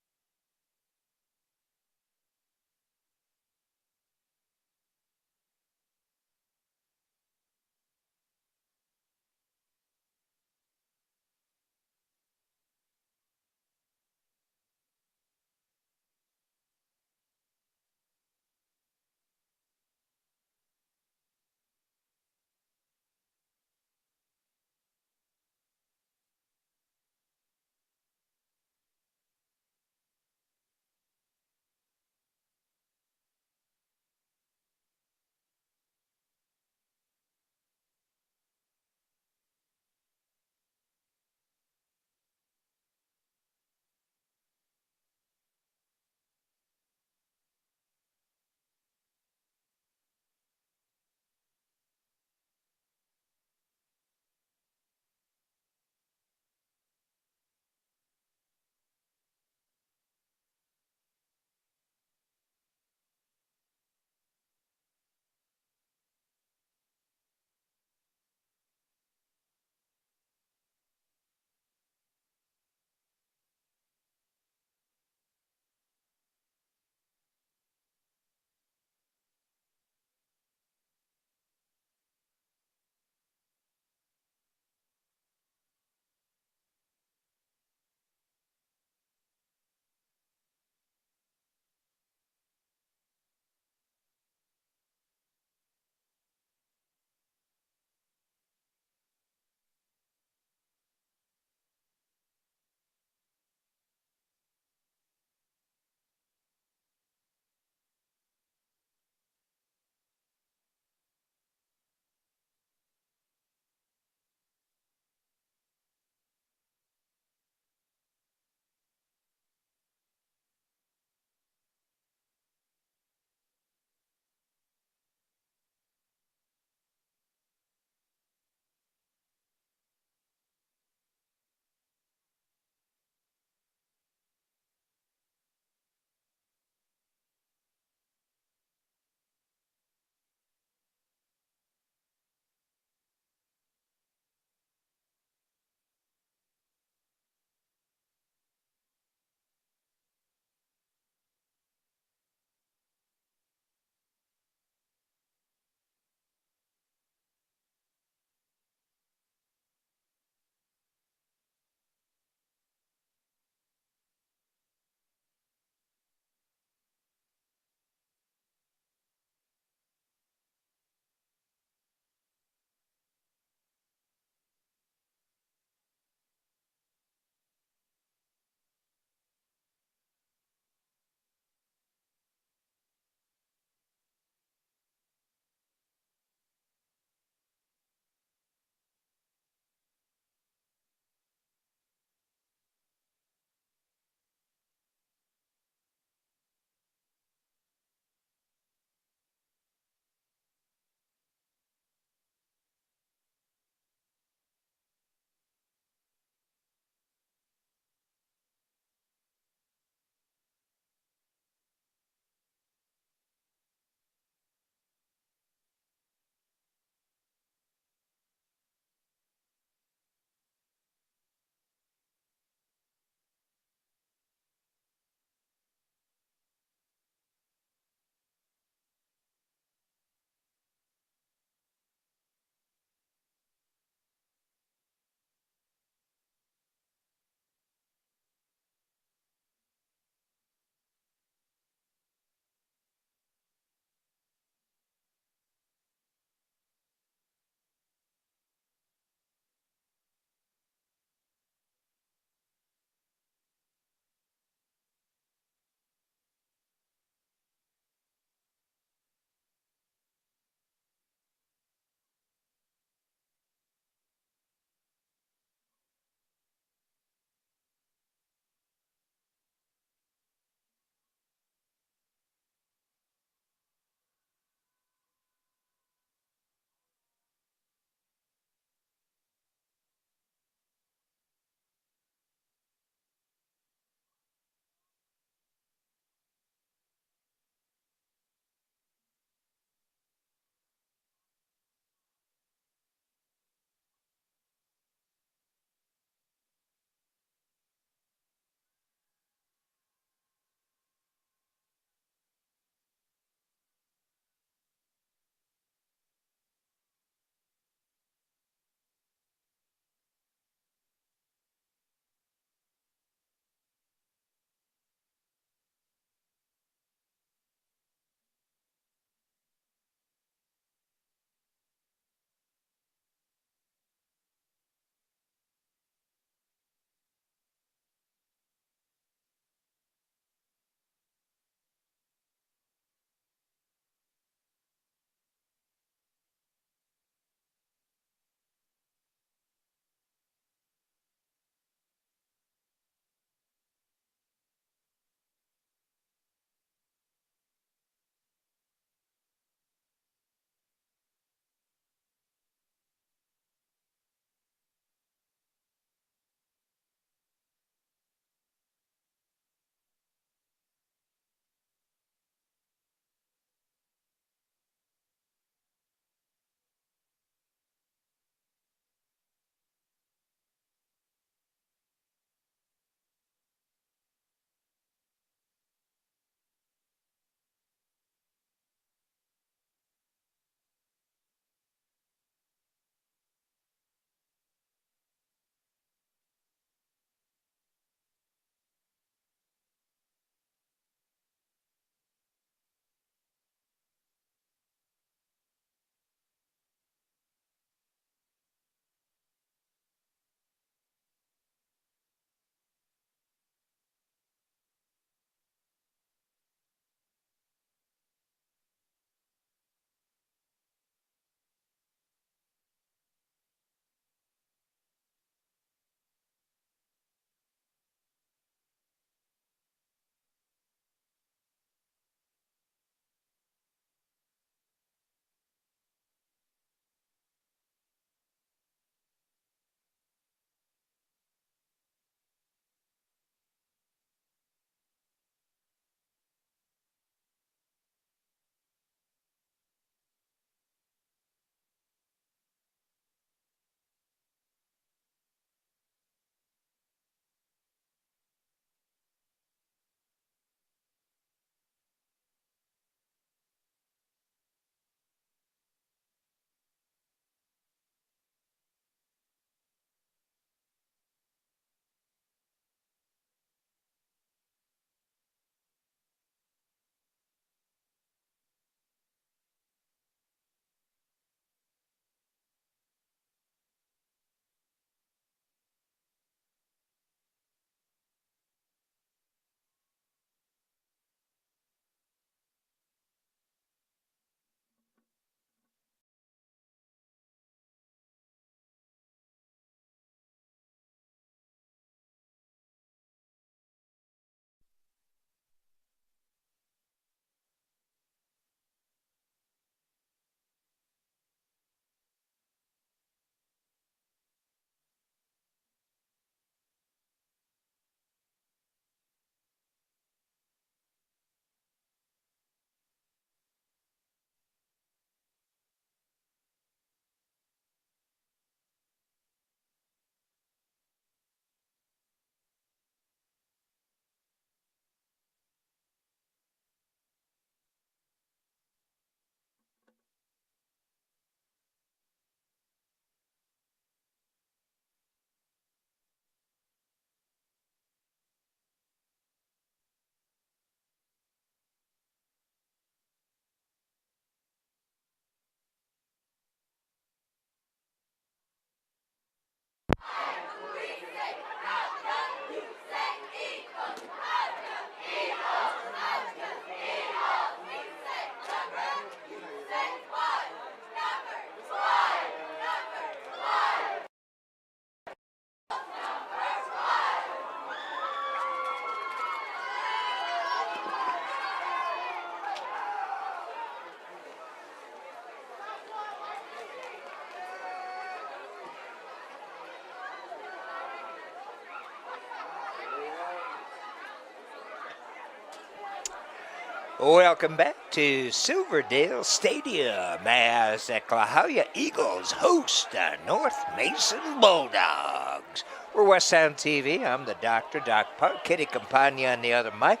Welcome back to Silverdale Stadium as the Klahowya Eagles host the North Mason Bulldogs. We're West Sound TV. I'm the doctor, Doc Park. Kitty Campagna on the other mic.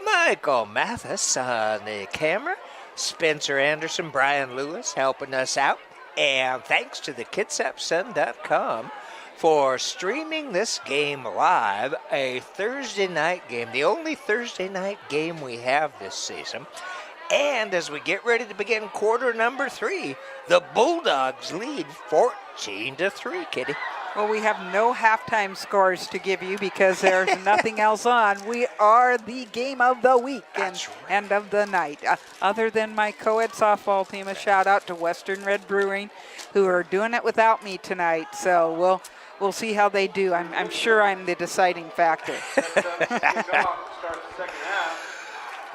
Michael Mathis on the camera. Spencer Anderson, Brian Lewis helping us out. And thanks to the KitsapSun.com for streaming this game live, a Thursday night game, the only Thursday night game we have this season. And as we get ready to begin quarter number 3, the Bulldogs lead 14-3, Kitty. Well, we have no halftime scores to give you because there's nothing else on. We are the game of the week and of the night. Other than my co-ed softball team, a shout out to Western Red Brewing, who are doing it without me tonight. So we'll see how they do. I'm sure I'm the deciding factor.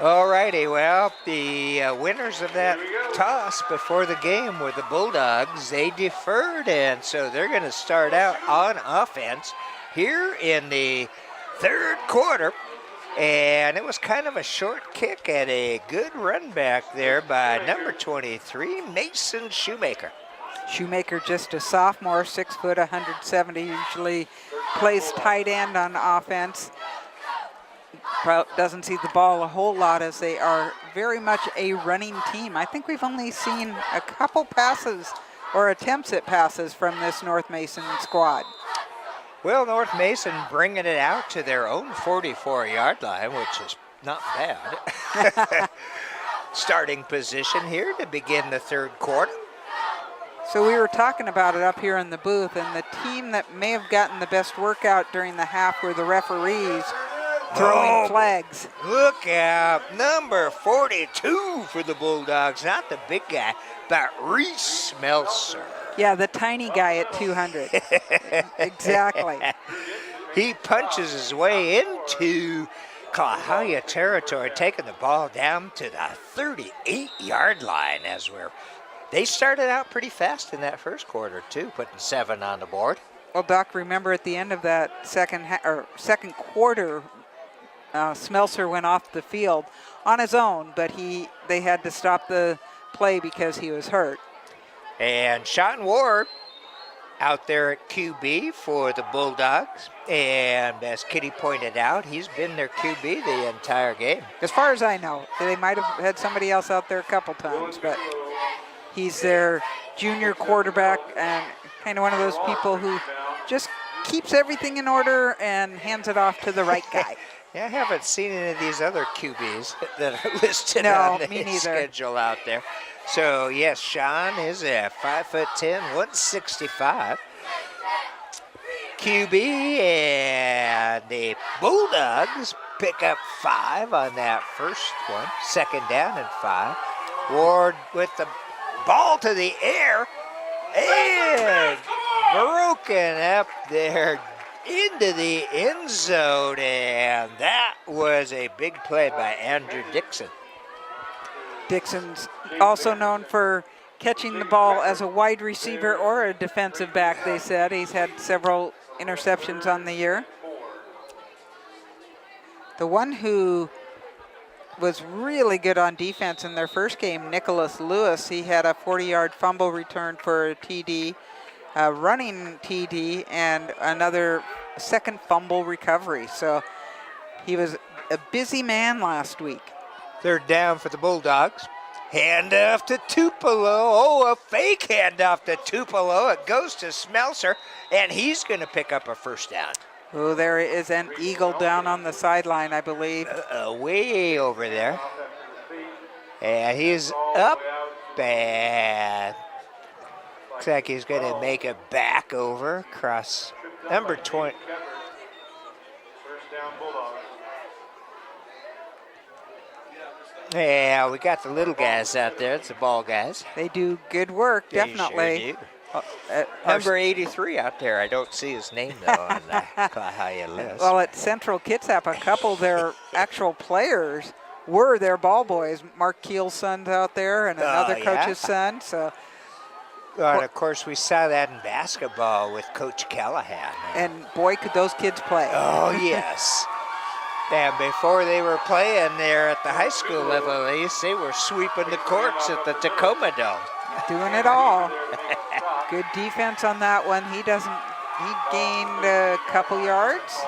All righty, well, the winners of that toss before the game were the Bulldogs. They deferred, and so they're going to start out on offense here in the third quarter. And it was kind of a short kick at a good run back there by number 23, Mason Shoemaker. Shoemaker, just a sophomore, 6 foot, 170, usually plays tight end on offense. Doesn't see the ball a whole lot as they are very much a running team. I think we've only seen a couple passes or attempts at passes from this North Mason squad. Well, North Mason bringing it out to their own 44-yard line, which is not bad. Starting position here to begin the third quarter. So we were talking about it up here in the booth, and the team that may have gotten the best workout during the half were the referees throwing flags. Look out, number 42 for the Bulldogs, not the big guy, but Reese Meltzer. Yeah, the tiny guy at 200. Exactly. He punches his way into Klahowya territory, taking the ball down to the 38-yard line they started out pretty fast in that first quarter, too, putting 7 on the board. Well, Doc, remember at the end of that second quarter, Smelser went off the field on his own, but they had to stop the play because he was hurt. And Sean Ward out there at QB for the Bulldogs. And as Kitty pointed out, he's been their QB the entire game. As far as I know, they might have had somebody else out there a couple times, but he's their junior quarterback and kind of one of those people who just keeps everything in order and hands it off to the right guy. Yeah, I haven't seen any of these other QBs that are listed on the schedule out there. So, yes, Sean is a 5'10", 165 QB, and the Bulldogs pick up 5 on that first one, second down and 5. Ward with the ball to the air and broken up there into the end zone, and that was a big play by Andrew Dixon. Dixon's also known for catching the ball as a wide receiver or a defensive back, they said. He's had several interceptions on the year. The one who was really good on defense in their first game, Nicholas Lewis, he had a 40-yard fumble return for a TD, a running TD, and another second fumble recovery. So he was a busy man last week. Third down for the Bulldogs. Handoff to Tupelo. Oh, a fake handoff to Tupelo. It goes to Smelser, and he's going to pick up a first down. Oh, there is an eagle down on the sideline, I believe. Way over there. And he's up, and looks like he's going to make a back over across number 20. First down, Bulldogs. Yeah, we got the little guys out there. It's the ball guys. They do good work, definitely. Sure do. Number 83 out there. I don't see his name, though, on the Klahowya list. Well, at Central Kitsap, a couple of their actual players were their ball boys. Mark Keel's son's out there and another coach's son. So, and, of course, we saw that in basketball with Coach Callahan. And, boy, could those kids play. Oh, yes. And before they were playing there at the high school level, at least, they were sweeping the courts at the Tacoma Dome. Doing it all. Good defense on that one. He gained a couple yards.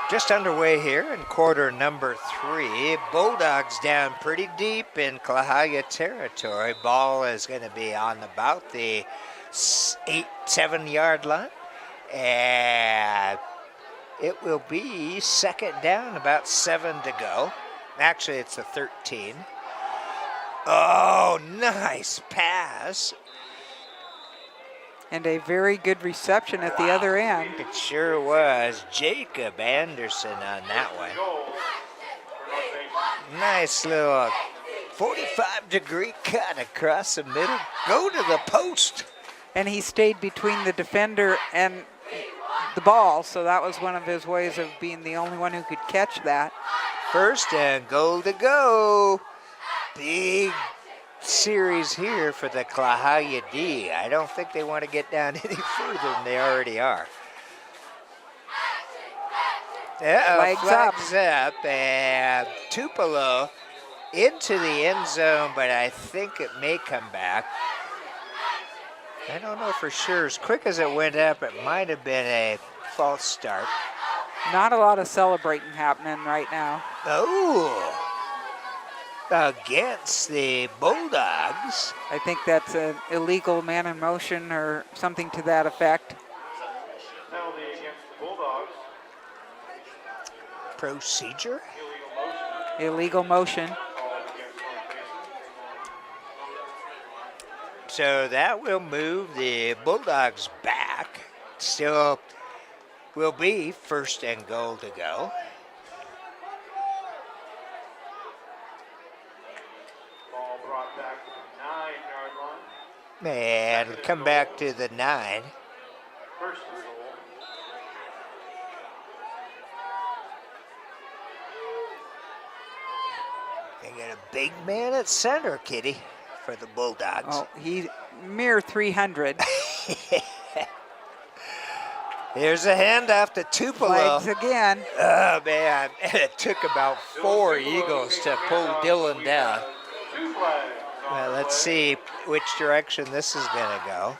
Just underway here in quarter number 3. Bulldogs down pretty deep in Klahowya territory. Ball is going to be on about the 7 yard line. And it will be second down, about 7 to go. Actually, it's a 13. Oh, nice pass. And a very good reception at the other end. It sure was. Jacob Anderson on that one. Nice little 45-degree cut across the middle. Go to the post. And he stayed between the defender and the ball, so that was one of his ways of being the only one who could catch that. First and goal to go. Big series here for the Klahowya D. I don't think they want to get down any further than they already are. Flags up, and Tupelo into the end zone, but I think it may come back. I don't know for sure. As quick as it went up, it might have been a false start. Not a lot of celebrating happening right now. Oh, against the Bulldogs. I think that's an illegal man in motion or something to that effect. Penalty against the Bulldogs. Procedure? Illegal motion. So that will move the Bulldogs back. Still will be first and goal to go. Ball brought back to the 9 yard line. And come back to the 9. First and goal. They got a big man at center, Kitty, for the Bulldogs. Oh, he mere 300. Here's a handoff to Tupelo. Flags again. Oh, man. And it took about 4 Eagles to pull Dylan down. 2 flags. Well, let's see which direction this is going to go.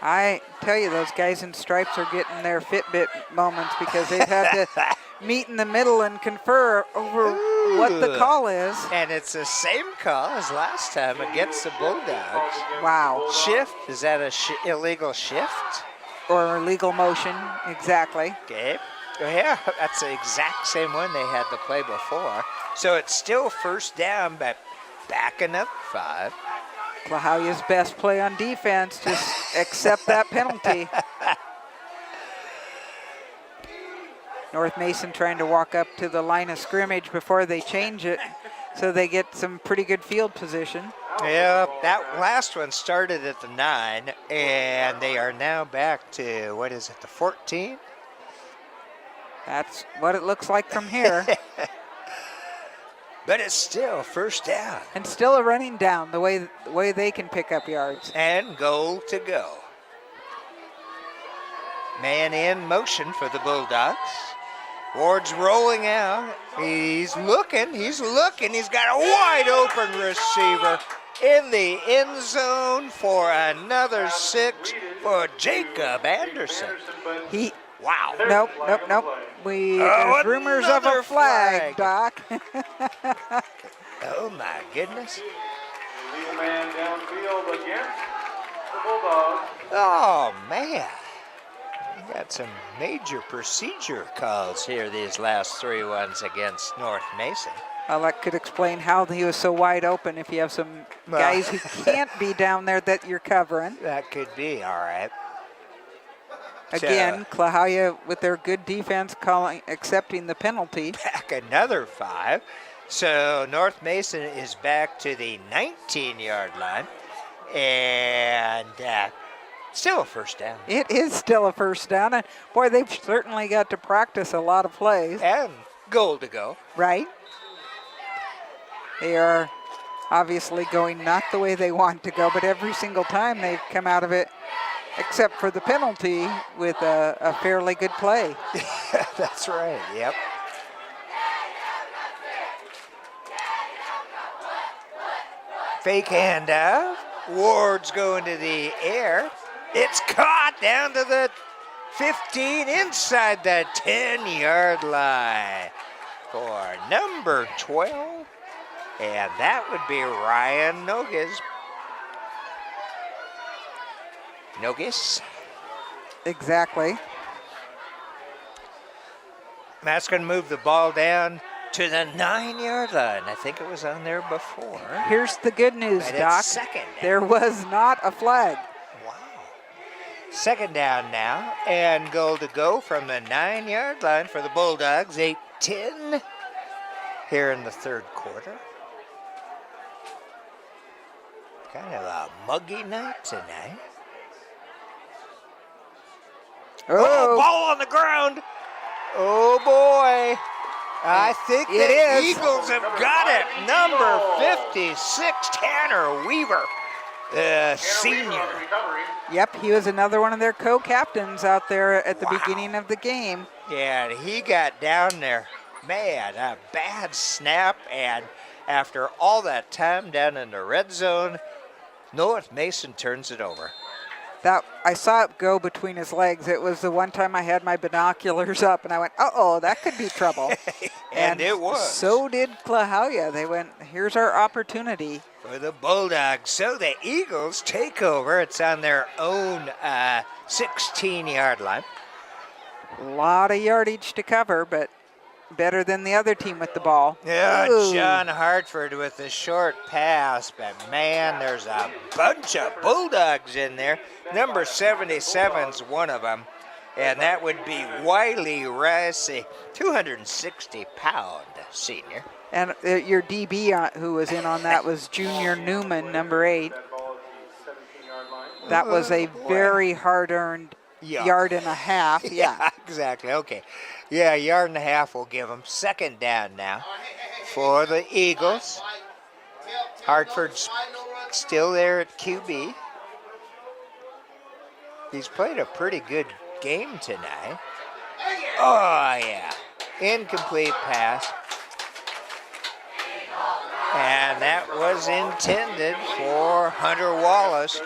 I tell you, those guys in stripes are getting their Fitbit moments because they've had to meet in the middle and confer over what the call is. And it's the same call as last time against the Bulldogs. Wow. Shift, is that a illegal shift? Or illegal motion, exactly. Okay. Yeah, that's the exact same one they had to play before. So it's still first down, but backing up 5. Klahowya's best play on defense, just accept that penalty. North Mason trying to walk up to the line of scrimmage before they change it so they get some pretty good field position. Yeah, that last one started at the 9, and they are now back to, what is it, the 14? That's what it looks like from here. But it's still first down. And still a running down, the way they can pick up yards. And goal to go. Man in motion for the Bulldogs. Ward's rolling out. He's looking. He's got a wide open receiver in the end zone for another 6 for Jacob Anderson. Wow. Nope. There's rumors of a flag, Doc. Oh, my goodness. Legal man downfield against the Bulldogs. Oh, man. We got some major procedure calls here, these last 3 ones against North Mason. Well, that could explain how he was so wide open if you have some guys who can't be down there that you're covering. That could be, all right. Again, Klahowya with their good defense accepting the penalty. Back another 5. So North Mason is back to the 19-yard line. And still a first down. It is still a first down. And boy, they've certainly got to practice a lot of plays. And goal to go. Right. They are obviously going not the way they want to go, but every single time they've come out of it except for the penalty with a fairly good play. That's right, yep. Fake handoff. Ward's going to the air. It's caught down to the 15 inside the 10-yard line for number 12. And that would be Ryan Nogas. Nogas. Exactly. Matt's going to move the ball down to the 9-yard line. I think it was on there before. Here's the good news, But Doc. it's second. There was not a flag. Wow. Second down now, and goal to go from the 9-yard line for the Bulldogs. 8-10 here in the third quarter. Kind of a muggy night tonight. Oh, ball on the ground. Oh, boy. I think It the is. Eagles have got it. Number 56, Tanner Weaver, the senior. Yep, he was another one of their co-captains out there at the beginning of the game. Yeah, and he got down there. Man, a bad snap, and after all that time down in the red zone, North Mason turns it over. That I saw it go between his legs. It was the one time I had my binoculars up, and I went, "Uh-oh, that could be trouble." And it was. So did Klahowya. They went, "Here's our opportunity." For the Bulldogs. So the Eagles take over. It's on their own 16-yard line. A lot of yardage to cover, but better than the other team with the ball. Yeah, Ooh. John Hartford with the short pass, but man, there's a bunch of Bulldogs in there. Number 77's one of them, and that would be Wiley Rice, a 260-pound senior. And your DB who was in on that was Junior Newman, number 8. That was a very hard-earned yard and a half. Yeah. Exactly. Okay. Yeah, a yard and a half will give them. Second down now for the Eagles. Hartford's still there at QB. He's played a pretty good game tonight. Oh, yeah. Incomplete pass. And that was intended for Hunter Wallace.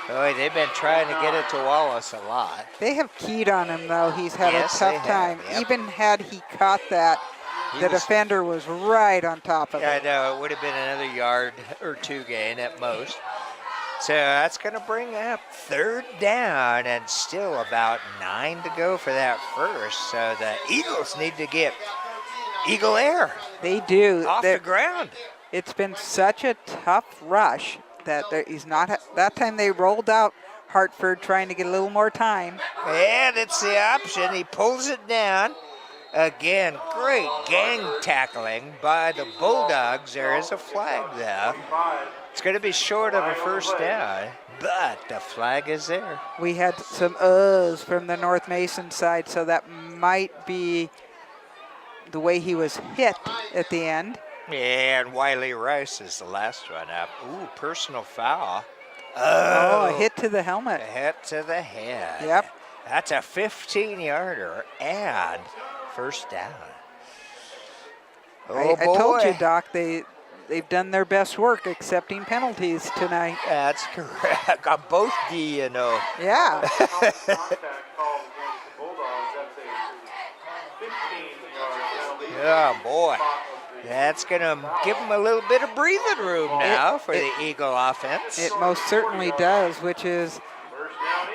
Boy, they've been trying to get it to Wallace a lot. They have keyed on him, though. He's had Yes, a they tough have, time. yep. Even had he caught that, the defender was right on top of I it. know, it would have been another yard or two gain at most. So that's going to bring up third down and still about 9 to go for that first. So the Eagles need to get Eagle Air They do. off the ground. It's been such a tough rush that he's not. That time they rolled out Hartford trying to get a little more time. And it's the option. He pulls it down. Again, great gang tackling by the Bulldogs. There is a flag there. It's going to be short of a first down, but the flag is there. We had some uhs from the North Mason side, so that might be the way he was hit at the end. And Wiley Rice is the last one up. Ooh, personal foul. Oh, a hit to the helmet. A hit to the head. Yep. That's a 15-yarder and first down. Oh, I told you, boy. Doc, they've done their best work accepting penalties tonight. That's correct. On both D, you know. Yeah. Contact called against the Bulldogs. That's a 15-yard penalty. Oh, boy. That's going to give them a little bit of breathing room now for the Eagle offense. It most certainly does, which is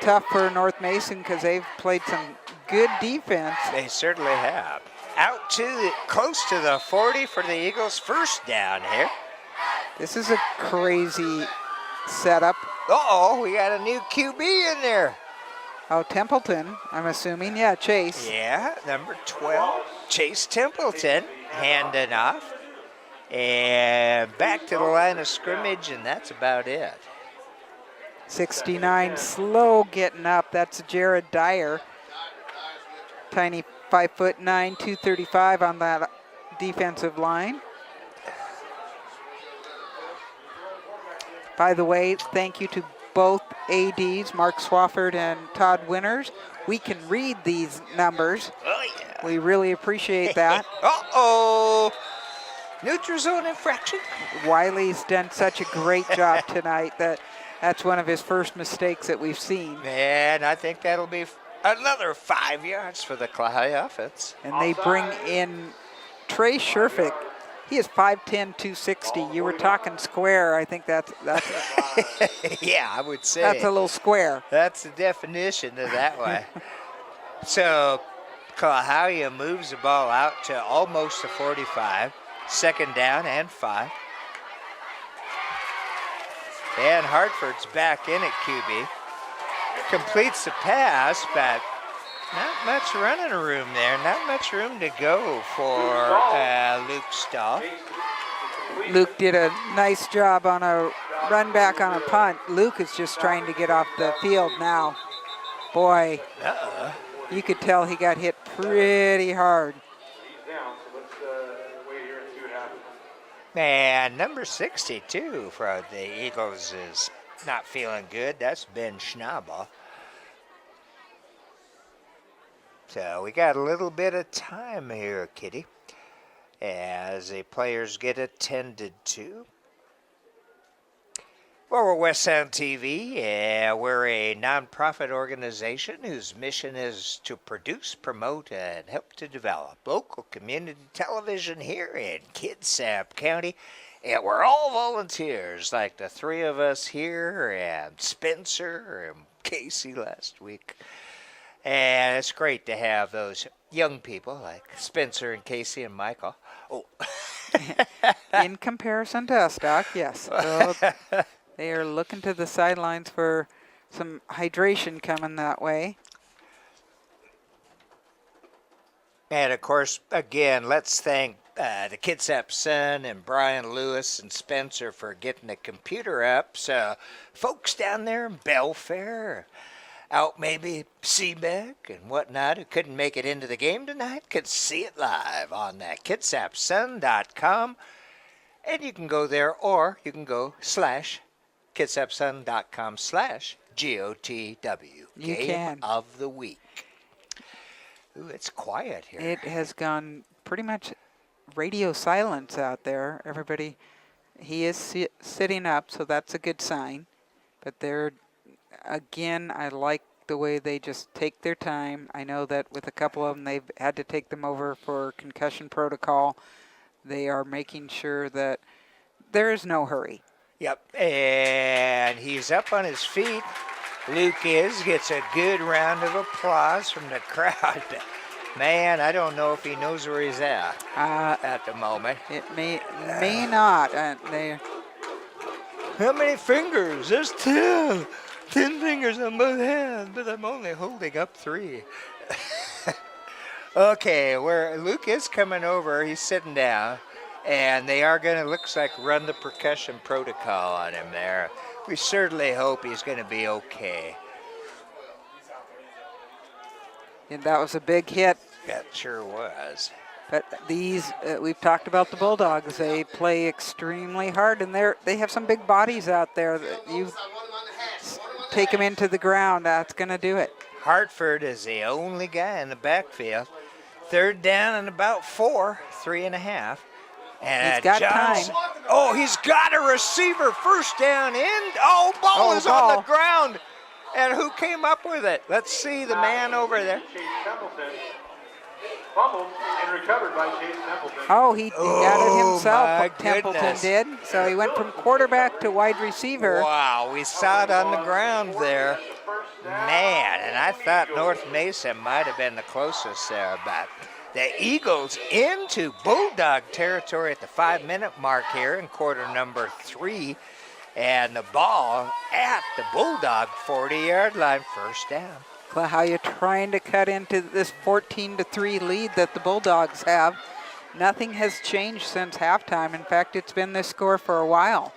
tough for North Mason because they've played some good defense. They certainly have. Out to close to the 40 for the Eagles. First down here. This is a crazy setup. Uh-oh, we got a new QB in there. Oh, Templeton, I'm assuming. Yeah, Chase. Yeah, number 12, Chase Templeton, handing off. And back to the line of scrimmage, and that's about it. 69, slow getting up. That's Jared Dyer. Tiny 5'9", 235 on that defensive line. By the way, thank you to both ADs, Mark Swafford and Todd Winters. We can read these numbers. Oh, yeah. We really appreciate that. Uh-oh. Neutral zone infraction. Wiley's done such a great job tonight that's one of his first mistakes that we've seen. And I think that'll be another 5 yards for the Klahowya offense. And they bring in Trey Sherfick. He is 5'10", 260. You were talking square. I think that's Yeah, I would say. that's a little square. That's the definition of that way. So Klahowya moves the ball out to almost the 45. Second down and 5. And Hartford's back in at QB. Completes the pass, but not much running room there. Not much room to go for Luke Stahl. Luke did a nice job on a run back on a punt. Luke is just trying to get off the field now. Boy, you could tell he got hit pretty hard. He's down, so let's wait here and see what happens. And number 62 for the Eagles is not feeling good. That's Ben Schnabel. So we got a little bit of time here, Kitty, as the players get attended to. Well, we're West Sound TV. We're a nonprofit organization whose mission is to produce, promote, and help to develop local community television here in Kitsap County. And we're all volunteers, like the three of us here, and Spencer and Casey last week. And it's great to have those young people like Spencer and Casey and Michael. Oh. In comparison to us, Doc, yes. Well, they are looking to the sidelines for some hydration coming that way. And, of course, again, let's thank the Kitsap Sun and Brian Lewis and Spencer for getting the computer up. So folks down there in Belfair, out maybe Seabeck and whatnot, who couldn't make it into the game tonight, could see it live on that kitsapsun.com. And you can go there, or you can go /kitsapsun.com/GOTW. You Game can. of the week. Ooh, it's quiet here. It has gone pretty much radio silence out there. Everybody, he is sitting up, so that's a good sign. But they're, again, I like the way they just take their time. I know that with a couple of them, they've had to take them over for concussion protocol. They are making sure that there is no hurry. Yep, and he's up on his feet. Luke gets a good round of applause from the crowd. Man, I don't know if he knows where he's at the moment. It may not. How many fingers? There's 10. 10 fingers on both hands, but I'm only holding up 3. Okay, where Luke is coming over, he's sitting down, and they are going to, looks like, run the percussion protocol on him there. We certainly hope he's going to be okay. And that was a big hit. That sure was. But these, we've talked about the Bulldogs. They play extremely hard, and they have some big bodies out there. That you take them into the ground, that's going to do it. Hartford is the only guy in the backfield. Third down and about 4, 3.5. And he's got time. Oh, he's got a receiver. First down in. Oh, ball is on the ground. And who came up with it? Let's see the man over there. Chase Templeton fumbled and recovered by Chase Templeton. Oh, he got it himself, my Templeton goodness. did. So he went from quarterback to wide receiver. Wow, we saw it on the ground there. Man, and I thought North Mesa might have been the closest there, but the Eagles into Bulldog territory at the 5-minute mark here in quarter number 3. And the ball at the Bulldog 40-yard line, first down. Klahowya trying to cut into this 14-3 lead that the Bulldogs have. Nothing has changed since halftime. In fact, it's been this score for a while.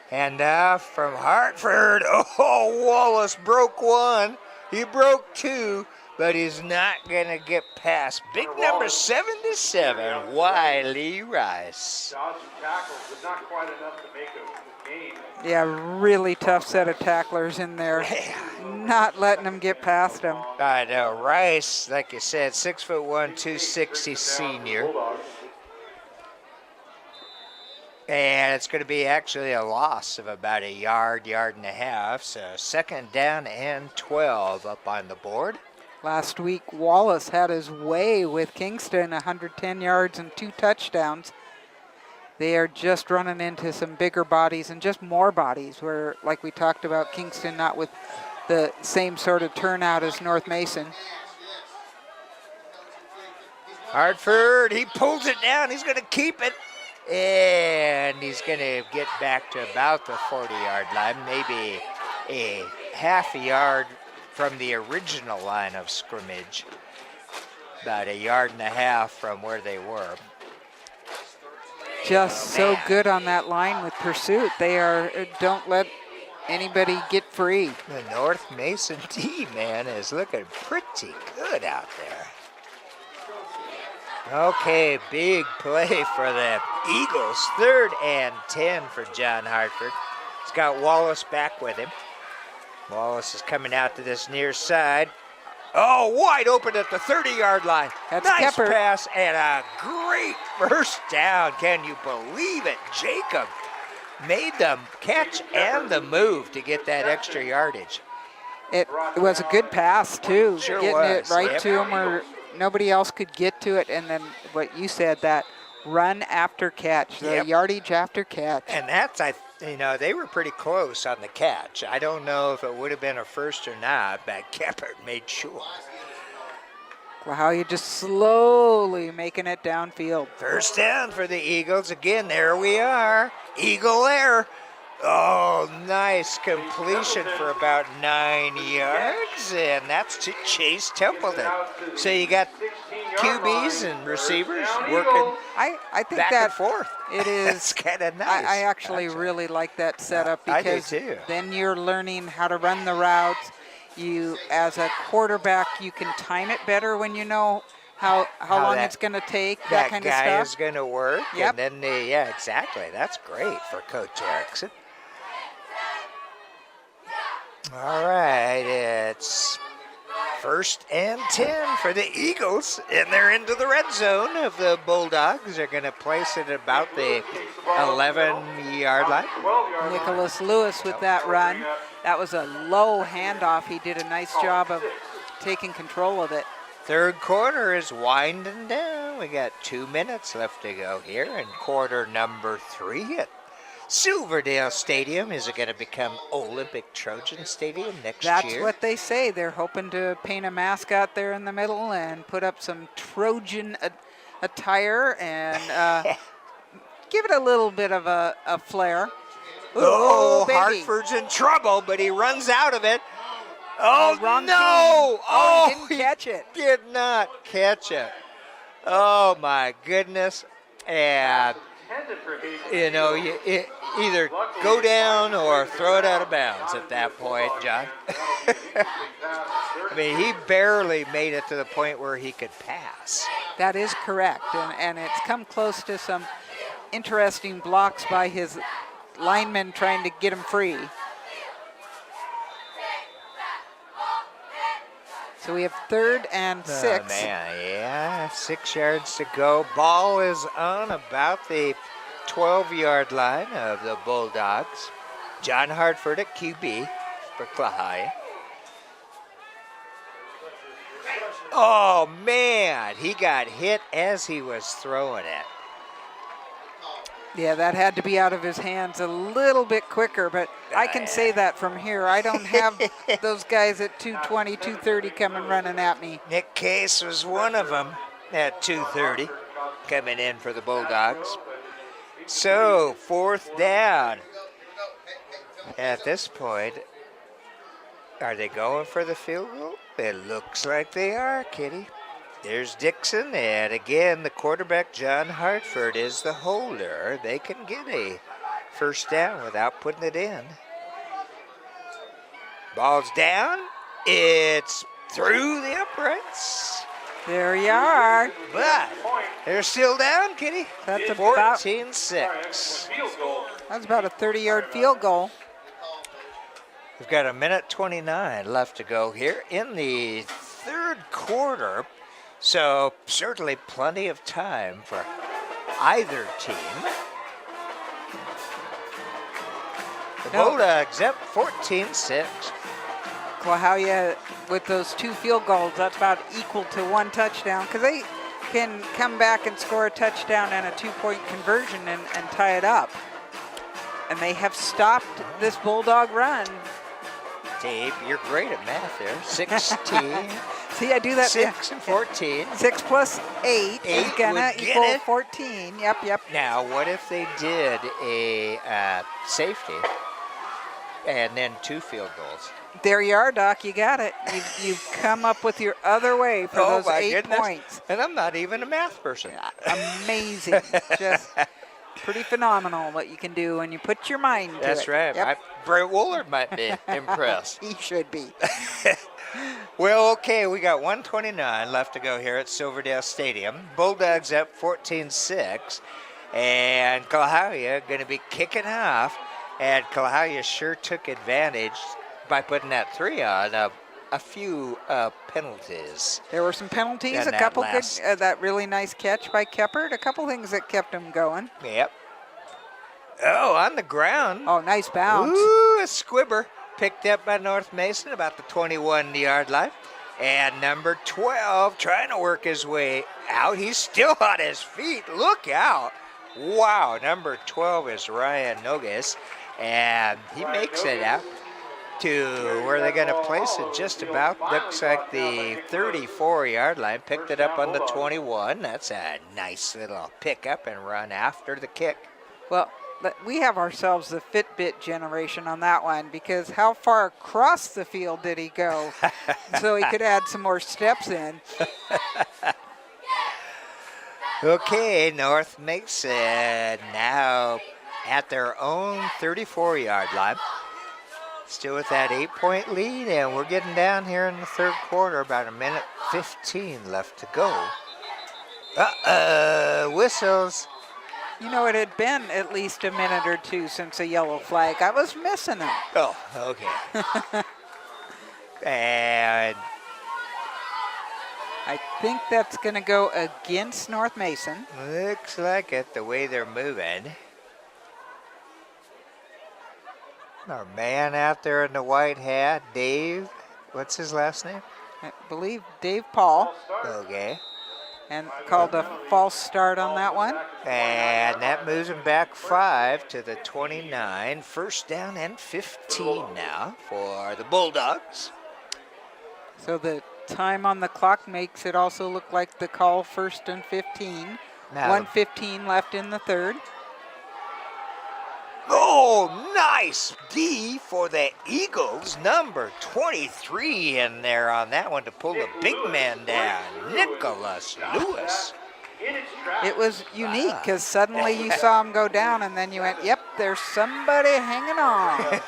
And from Hartford, oh, Wallace broke 1. He broke 2, but he's not going to get past big number 77, Wiley Rice. Dodging tackles, but not quite enough to make a gain. Yeah, really tough set of tacklers in there. Not letting them get past him. I know. Rice, like you said, 6'1", 260 senior. And it's going to be actually a loss of about a yard and a half. So 2nd down and 12 up on the board. Last week, Wallace had his way with Kingston, 110 yards and 2 touchdowns. They are just running into some bigger bodies and just more bodies where, like we talked about, Kingston not with the same sort of turnout as North Mason. Hartford, he pulls it down. He's going to keep it. And he's going to get back to about the 40-yard line, maybe a half a yard from the original line of scrimmage, about a yard and a half from where they were. Just so good on that line with pursuit. They don't let anybody get free. The North Mason team, man, is looking pretty good out there. Okay, big play for the Eagles. 3rd and 10 for John Hartford. He's got Wallace back with him. Wallace is coming out to this near side. Oh, wide open at the 30-yard line. That's nice Kepper. pass and a great first down. Can you believe it? Jacob made the catch and the move to get that extra yardage. It was a good pass, too. Sure Getting was, it right yep. to him where nobody else could get to it. And then what you said, that run after catch, the Yep. yardage after catch. And that's, they were pretty close on the catch. I don't know if it would have been a first or not, but Kepper made sure. Klahowya just slowly making it downfield. First down for the Eagles. Again, there we are. Eagle Air. Oh, nice completion for about 9 yards, and that's to Chase Templeton. So you got QBs and receivers working I think back that and forth. it is. It's kind of nice. I actually really like that setup I do because too. then you're learning how to run the routes. You, as a quarterback, you can time it better when you know how long it's going to take, that kind of guy stuff. is going to work. Yep. And then, yeah, exactly. That's great for Coach Erickson. All right, it's 1st and 10 for the Eagles, and they're into the red zone of the Bulldogs. They're going to place it at about the 11-yard line. Nicholas Lewis with that run. That was a low handoff. He did a nice job of taking control of it. 3rd quarter is winding down. We got 2 minutes left to go here in quarter number 3 at Silverdale Stadium. Is it going to become Olympic Trojan Stadium next year? That's what they say. They're hoping to paint a mascot there in the middle and put up some Trojan attire and give it a little bit of a flair. Oh, baby. Hartford's in trouble, but he runs out of it. Oh, wrong no! team. Oh, he didn't catch it. Did not catch it. Oh, my goodness. And, you either go down or throw it out of bounds at that point, John. I mean, he barely made it to the point where he could pass. That is correct, and it's come close to some interesting blocks by his linemen trying to get him free. So we have 3rd and 6. Oh, man, yeah, 6 yards to go. Ball is on about the 12-yard line of the Bulldogs. John Hartford at QB for Klahowya. Oh, man, he got hit as he was throwing it. Yeah, that had to be out of his hands a little bit quicker, but I can say that from here. I don't have those guys at 220, 230 coming running at me. Nick Case was one of them at 230 coming in for the Bulldogs. So, 4th down. At this point, are they going for the field goal? It looks like they are, Kitty. There's Dixon, and again, the quarterback, John Hartford, is the holder. They can get a first down without putting it in. Ball's down. It's through the uprights. There you are. But they're still down, Kitty. That's about 14-6. That was about a 30-yard field goal. We've got a minute 29 left to go here in the third quarter. So certainly plenty of time for either team. The Bulldogs up 14-6. Klahowya with those 2 field goals, that's about equal to 1 touchdown because they can come back and score a touchdown and a 2-point conversion and tie it up. And they have stopped this Bulldog run. Dave, you're great at math there. 16. See, I do that. 6 and 14. 6 plus 8 is Eight gonna would get equal it. 14. Yep. Now, what if they did a safety and then 2 field goals? There you are, Doc. You got it. You've come up with your other way for those my 8 goodness. points. And I'm not even a math person. Amazing. Just pretty phenomenal what you can do when you put your mind to it. That's right. Yep. Brent Woolard might be impressed. He should be. Well, okay, we got 1:29 left to go here at Silverdale Stadium. Bulldogs up 14-6, and Klahowya going to be kicking off. And Klahowya sure took advantage by putting that 3 on a few penalties. There were some penalties, And a that couple last- good, that really nice catch by Keppert, a couple things that kept him going. Yep. Oh, on the ground. Oh, nice bounce. Ooh, a squibber picked up by North Mason about the 21-yard line. And number 12 trying to work his way out. He's still on his feet. Look out. Wow, number 12 is Ryan Nogues. And he makes it out to where they're going to place it just about. Looks like the 34-yard line. Picked it up on the 21. That's a nice little pickup and run after the kick. Well, we have ourselves the Fitbit generation on that one because how far across the field did he go so he could add some more steps in? Okay, North Mason now at their own 34-yard line. Still with that 8-point lead, and we're getting down here in the third quarter, about a minute 15 left to go. Whistles. You know, it had been at least a minute or 2 since a yellow flag. I was missing him. Oh, okay. And I think that's going to go against North Mason. looks like it, the way they're moving. Our man out there in the white hat, Dave, what's his last name? I believe Dave Paul, Okay. and called a false start on that one. And that moves him back 5 to the 29. First down and 15 now for the Bulldogs. So the time on the clock makes it also look like the call 1st and 15. Now 1:15 left in the third. Oh, nice D for the Eagles. Number 23 in there on that one to pull the big man down, Nicholas Lewis. It was unique because suddenly you saw him go down and then you went, yep, there's somebody hanging on.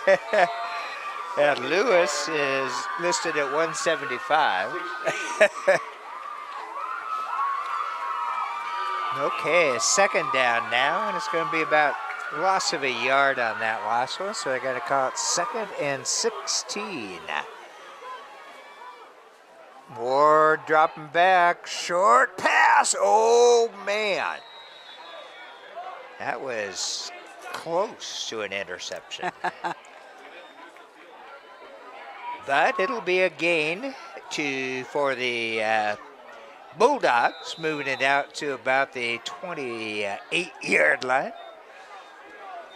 And Lewis is listed at 175. Okay, second down now, and it's going to be about loss of a yard on that last one, so I got to call it 2nd and 16. Ward dropping back, short pass. Oh, man. That was close to an interception. But it'll be a gain for the Bulldogs, moving it out to about the 28-yard line.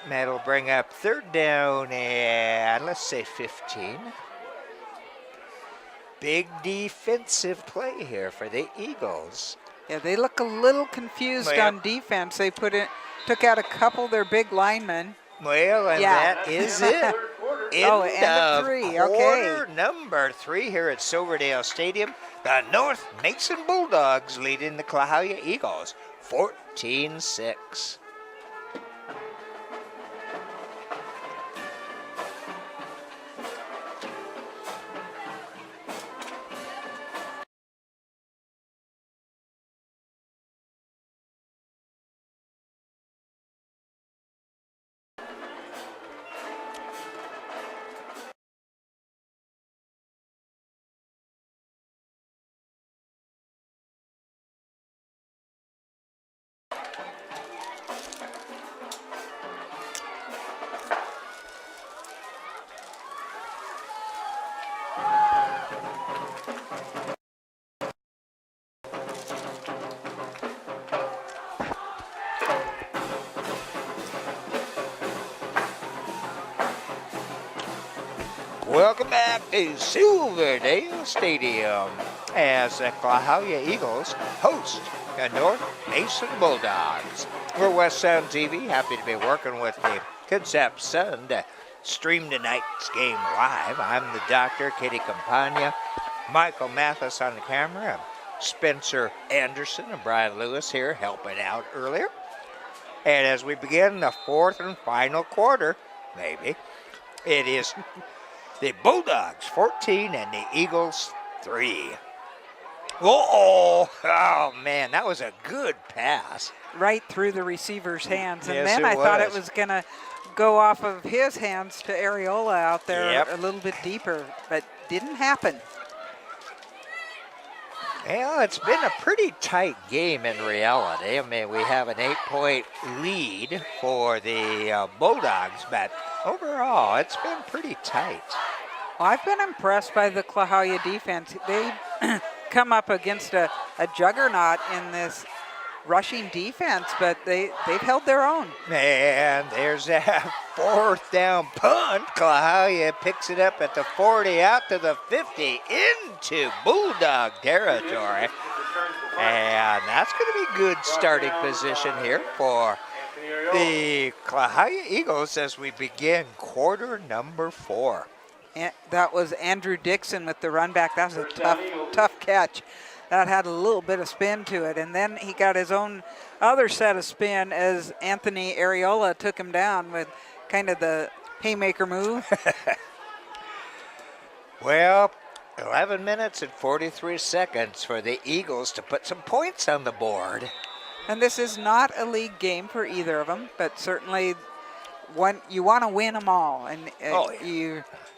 That'll bring up third down and let's say 15. Big defensive play here for the Eagles. Yeah, they look a little confused Well, on defense. They took out a couple of their big linemen. Well, and Yeah. that is it. Oh, end of 3, okay. Quarter number 3 here at Silverdale Stadium. The North Mason Bulldogs leading the Klahowya Eagles 14-6. Welcome back to Silverdale Stadium as the Klahowya Eagles host the North Mason Bulldogs. We're West Sound TV, happy to be working with the Kitsap Sun to stream tonight's game live. I'm the doctor, Katie Campagna, Michael Mathis on the camera, Spencer Anderson and Brian Lewis here helping out earlier. And as we begin the fourth and final quarter, maybe, it is the Bulldogs 14 and the Eagles 3. Oh man, that was a good pass. Right through the receiver's hands. And Yes, then it I thought it was. was going to go off of his hands to Areola out there Yep. a little bit deeper, but didn't happen. Well, it's been a pretty tight game in reality. I mean, we have an 8-point lead for the Bulldogs, but overall, it's been pretty tight. Well, I've been impressed by the Klahowya defense. They come up against a juggernaut in this rushing defense, but they've held their own. And there's that fourth down punt. Klahowya picks it up at the 40, out to the 50, into Bulldog territory. And that's going to be good starting position here for the Klahowya Eagles as we begin quarter number 4. And that was Andrew Dixon with the run back. That was a tough catch. That had a little bit of spin to it. And then he got his own other set of spin as Anthony Areola took him down with kind of the haymaker move. Well, 11 minutes and 43 seconds for the Eagles to put some points on the board. And this is not a league game for either of them, but certainly you want to win them all. And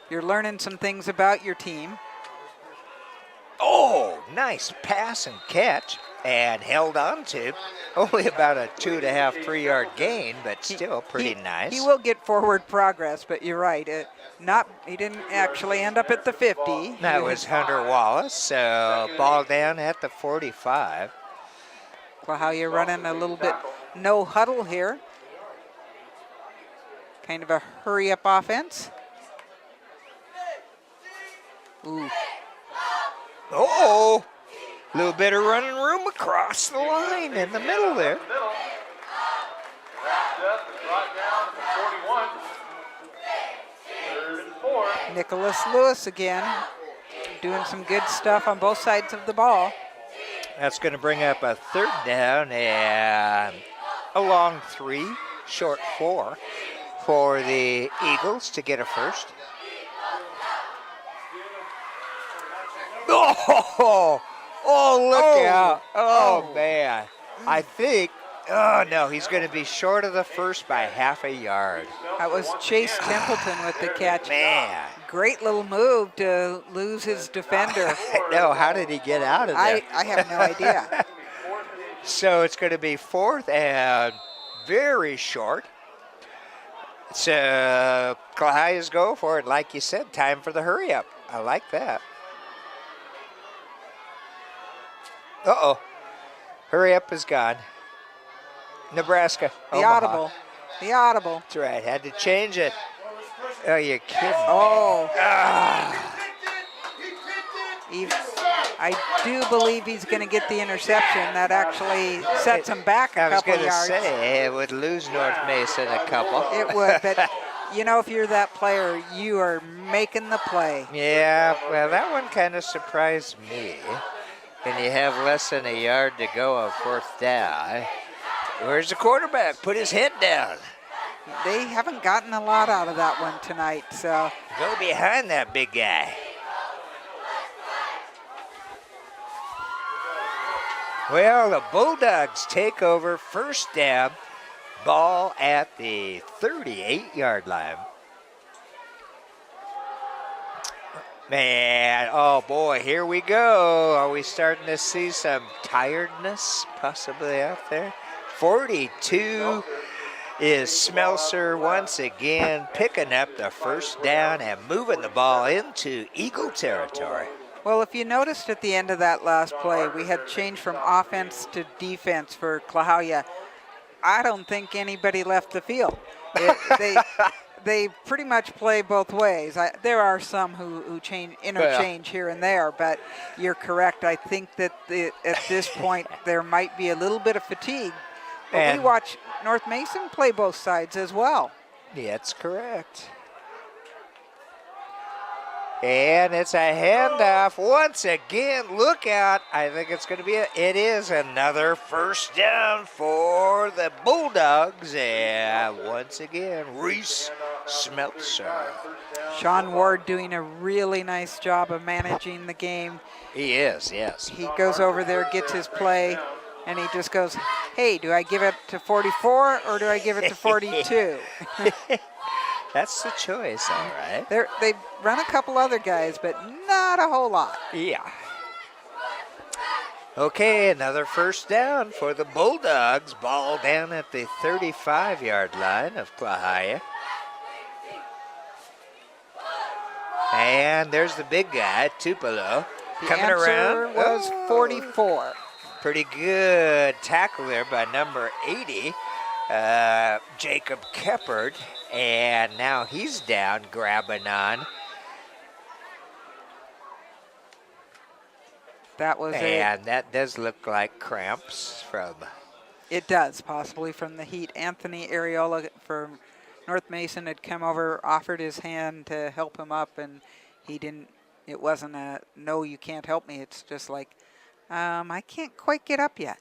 you're learning some things about your team. Oh, nice pass and catch, and held on to. Only about a 2.5, 3-yard gain, but still pretty nice. He will get forward progress, but you're right. He didn't actually end up at the 50. That was Hunter Wallace, so ball down at the 45. Klahowya running a little bit no huddle here. Kind of a hurry-up offense. Ooh. Uh-oh, a little bit of running room across the line in the middle there. Wrapped up and brought down to 41. 3rd and 4. Nicholas Lewis again, doing some good stuff on both sides of the ball. That's going to bring up a 3rd down and a long 3, short 4 for the Eagles to get a first. Look out. Oh, man. I think, no, he's going to be short of the first by half a yard. That was Chase Templeton with the catch. Man. Great little move to lose his defender. No, how did he get out of there? I have no idea. So it's going to be 4th and very short. So Klahowya's go for it. Like you said, time for the hurry up. I like that. Uh-oh. Hurry up is gone. Nebraska. The Omaha. audible. The audible. That's right. Had to change it. Oh, you kidding? Oh. Ah. I do believe he's going to get the interception. That actually sets him back a I was couple going to yards. say, it would lose North Mason a couple. It would, but you know, if you're that player, you are making the play. Yeah, well, that one kind of surprised me. And you have less than a yard to go on 4th down. Where's the quarterback? Put his head down. They haven't gotten a lot out of that one tonight, so. Go behind that big guy. Well, the Bulldogs take over, 1st down, ball at the 38-yard line. Man, oh boy, here we go. Are we starting to see some tiredness possibly out there? 42 is Smelser once again picking up the 1st down and moving the ball into Eagle territory. Well, if you noticed at the end of that last play, we had changed from offense to defense for Klahowya. I don't think anybody left the field. they pretty much play both ways. There are some who interchange here and there, but you're correct. I think that at this point there might be a little bit of fatigue. But we watch North Mason play both sides as well. That's correct. And it's a handoff once again. Look out. I think it's going to be it is another first down for the Bulldogs. And once again, Reese Smeltzer. Sean Ward doing a really nice job of managing the game. He is, yes. He goes over there, gets his play, and he just goes, hey, do I give it to 44 or do I give it to 42? That's the choice, all right. They've run a couple other guys, but not a whole lot. Yeah. Okay, another first down for the Bulldogs. Ball down at the 35-yard line of Klahowya. And there's the big guy, Tupelo, coming around. The answer was 44. Pretty good tackle there by number 80, Jacob Keppard. And now he's down, grabbing on. And that does look like cramps from. It does, possibly from the heat. Anthony Areola from North Mason had come over, offered his hand to help him up, and he didn't. It wasn't a no, you can't help me. It's just like, I can't quite get up yet.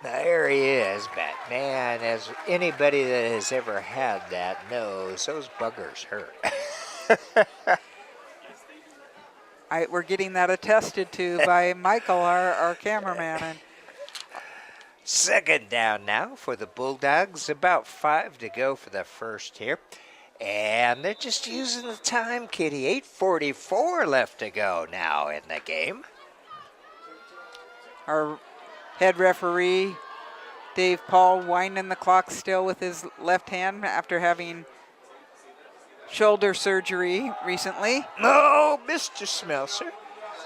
There he is, but man, as anybody that has ever had that knows, those buggers hurt. We're getting that attested to by Michael, our cameraman. And second down now for the Bulldogs. About 5 to go for the first here. And they're just using the time, Kitty. 8:44 left to go now in the game. Our head referee, Dave Paul, winding the clock still with his left hand after having shoulder surgery recently. No, Mr. Smeltzer.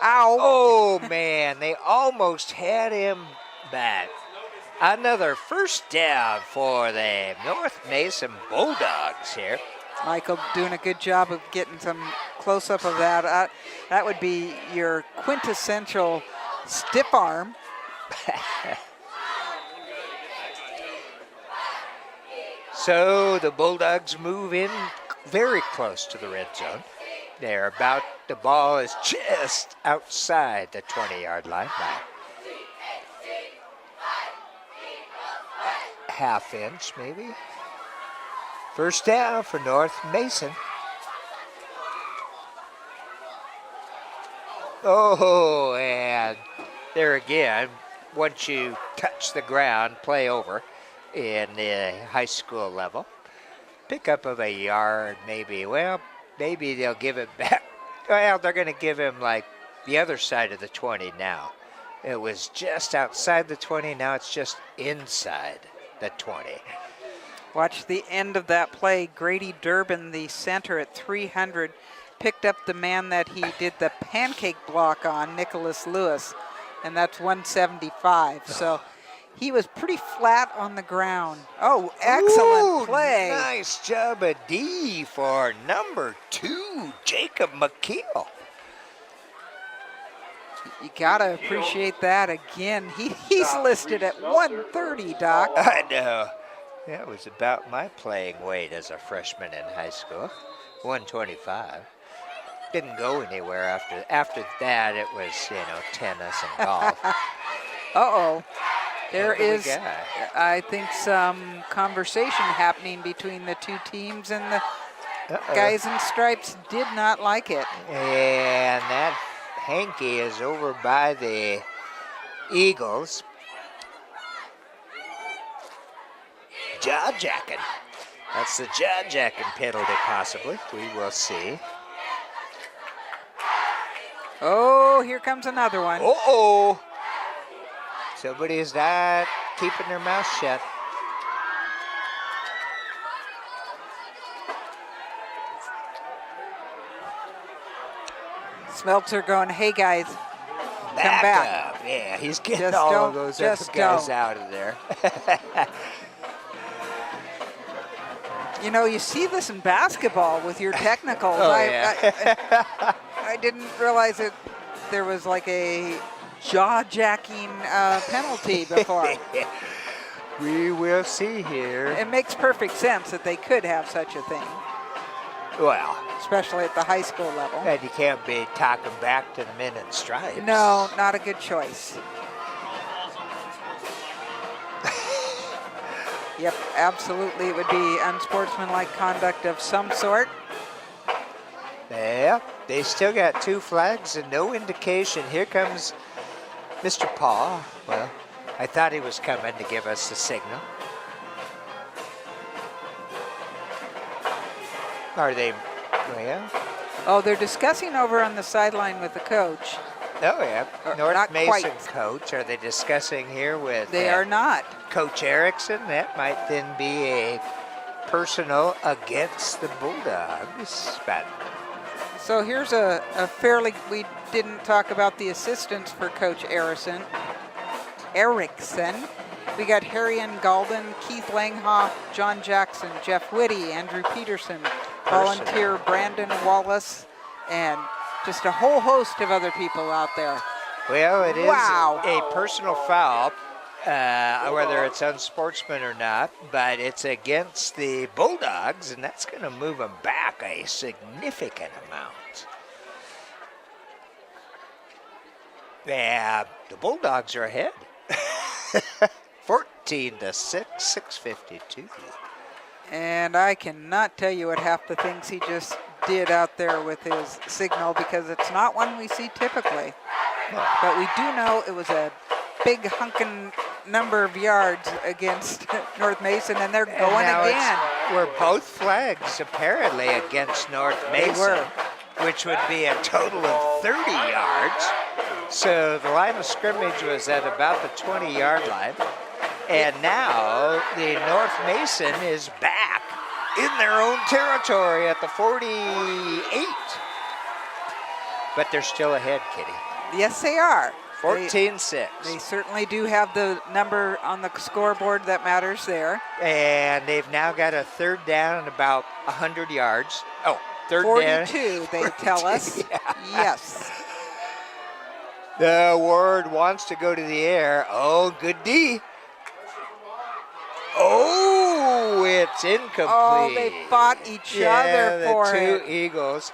Ow. Oh, man, they almost had him back. Another first down for the North Mason Bulldogs here. Michael doing a good job of getting some close-up of that. That would be your quintessential stiff arm. So the Bulldogs move in very close to the red zone. The ball is just outside the 20-yard line by half inch maybe. First down for North Mason. Oh, and there again, once you touch the ground, play over in the high school level. Pickup of a yard, maybe. Well, maybe they'll give it back. Well, they're going to give him like the other side of the 20 now. It was just outside the 20. Now it's just inside the 20. Watch the end of that play. Grady Durbin, the center at 300, picked up the man that he did the pancake block on, Nicholas Lewis, and that's 175. So he was pretty flat on the ground. Oh, excellent play. Nice job of D for number 2, Jacob McKeel. You got to appreciate that again. He's listed at 130, Doc. I know. That was about my playing weight as a freshman in high school, 125. Didn't go anywhere after that. It was, tennis and golf. Uh-oh. There is, I think, some conversation happening between the two teams, and the guys in stripes did not like it. And that hanky is over by the Eagles. Jaw-jacking. That's the jaw-jacking penalty, possibly. We will see. Oh, here comes another one. Uh-oh. Somebody is not keeping their mouth shut. Smeltzer going, hey, guys, come back. Up. Yeah, he's getting just all don't, of those just other guys don't. out of there. You know, you see this in basketball with your technicals. Oh, I didn't realize that there was like a jaw-jacking penalty before. We will see here. It makes perfect sense that they could have such a thing, Well, especially at the high school level. and you can't be talking back to the men in stripes. No, not a good choice. Yep, absolutely. It would be unsportsmanlike conduct of some sort. Yeah, they still got 2 flags and no indication. Here comes Mr. Paul. Well, I thought he was coming to give us the signal. Are they, well? Oh, they're discussing over on the sideline with the coach. Oh, yeah. Or North not Mason quite. coach. Are they discussing here with They are not. Coach Erickson? That might then be a personal against the Bulldogs. But So here's a fairly, we didn't talk about the assistants for Coach Erickson. We got Harrian Galden, Keith Langhoff, John Jackson, Jeff Whitty, Andrew Peterson, volunteer Brandon Wallace, and just a whole host of other people out there. well, it is Wow. a personal foul, whether it's unsportsman or not, but it's against the Bulldogs, and that's going to move them back a significant amount. Yeah, the Bulldogs are ahead. 14-6, 6:52. And I cannot tell you what half the things he just did out there with his signal, because it's not one we see typically. But we do know it was a big hunkin' number of yards against North Mason, and they're And going now again. were both flags apparently against North They Mason, were. which would be a total of 30 yards. So the line of scrimmage was at about the 20-yard line. And now the North Mason is back in their own territory at the 48. But they're still ahead, Kitty. Yes, they are. 14-6. They certainly do have the number on the scoreboard that matters there. And they've now got a 3rd down and about 100 yards. Oh, 3rd 42, down. they tell us. Yeah. Yes. The Ward wants to go to the air. Oh, good D. Oh, it's incomplete. Oh, they fought each other for the 2 it. Eagles.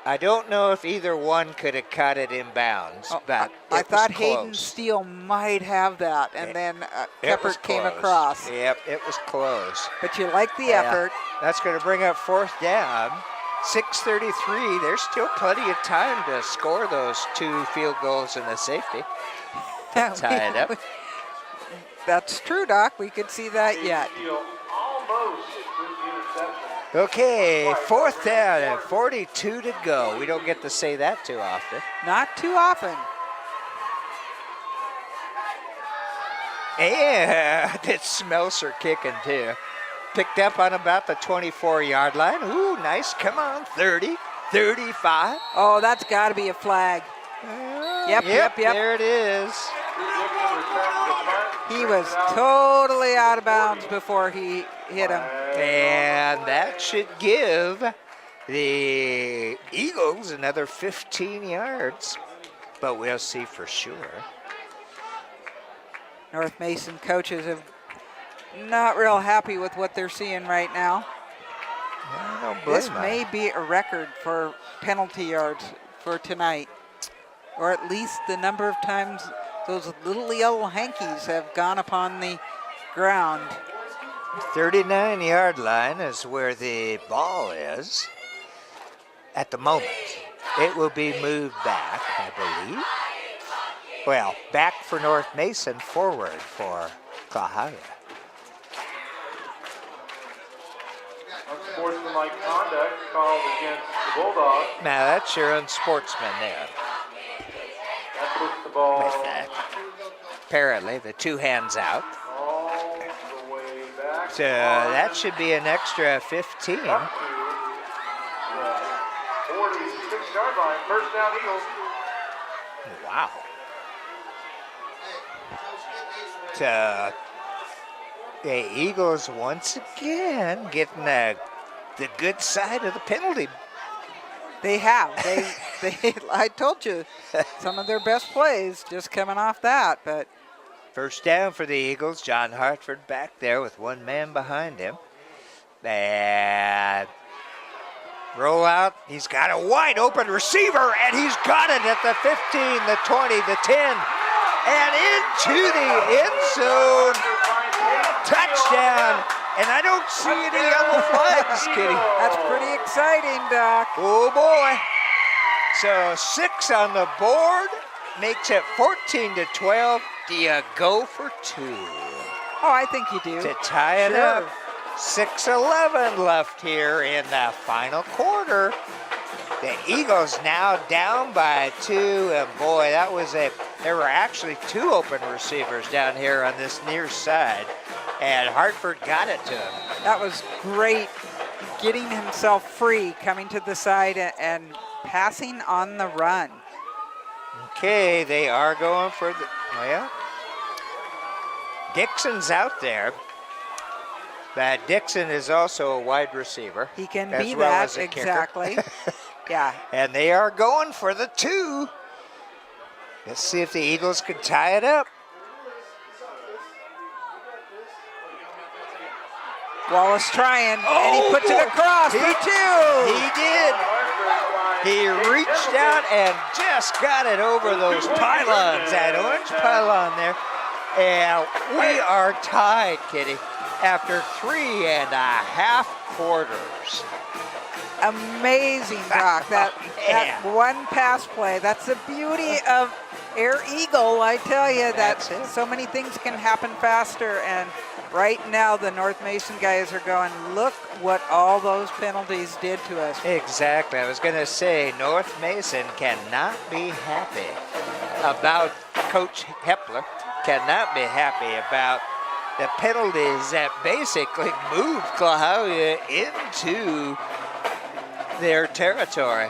I don't know if either one could have caught it in bounds, Oh, but I it thought was Hayden close. Steele might have that, and then It was Keppert came close. across. Yep, it was close. But you like the Yeah. effort. That's going to bring up 4th down. 6:33. There's still plenty of time to score those 2 field goals and a safety. Tie it up. That's true, Doc. We could see that yet. Steele almost with the interception. Okay, 4th down and 42 to go. We don't get to say that too often. Not too often. And it's Smelser kicking too. Picked up on about the 24-yard line. Ooh, nice. Come on, 30, 35. Oh, that's got to be a flag. Yep. There it is. He was totally out of bounds before he hit him. And that should give the Eagles another 15 yards. But we'll see for sure. North Mason coaches have not real happy with what they're seeing right now. I don't blame This them. may be a record for penalty yards for tonight, or at least the number of times those little yellow hankies have gone upon the ground. 39-yard line is where the ball is at the moment. It will be moved back, I believe. Well, back for North Mason, forward for Klahowya. Unsportsmanlike conduct called against the Bulldogs. Now that's your unsportsman there. That puts the ball With that. Apparently, the 2 hands out. all the way back. So that should be an extra 15. Up to the 46-yard line. First down, Eagles. Wow. So The Eagles once again getting the good side of the penalty. They have. They. I told you, some of their best plays just coming off that. But First down for the Eagles. John Hartford back there with one man behind him. And roll out. He's got a wide open receiver, and he's got it at the 15, the 20, the 10, and into the end zone. Touchdown. And I don't see any yellow flags, Kitty. that's pretty exciting, Doc. Oh, boy. So 6 on the board makes it 14-12. Do you go for 2? Oh, I think you do. To tie it Sure. up. 6:11 left here in the final quarter. The Eagles now down by 2, and boy, there were actually 2 open receivers down here on this near side, and Hartford got it to him. That was great, getting himself free, coming to the side and passing on the run. Okay, they are going for the, well, Dixon's out there. But Dixon is also a wide receiver. He can as be well that, as a kicker. exactly. Yeah. And they are going for the 2. Let's see if the Eagles can tie it up. Wallace trying, and he puts it across He- for 2. He did. He reached out and just got it over those pylons, that orange pylon there. And we are tied, Kitty, after 3.5 quarters. Amazing, Doc. That one pass play. That's the beauty of Air Eagle, I tell you. That's That it. so many things can happen faster. And right now, the North Mason guys are going, look what all those penalties did to us. Exactly. I was going to say, North Mason cannot be happy about Coach Hepler, cannot be happy about the penalties that basically moved Klahowya into their territory.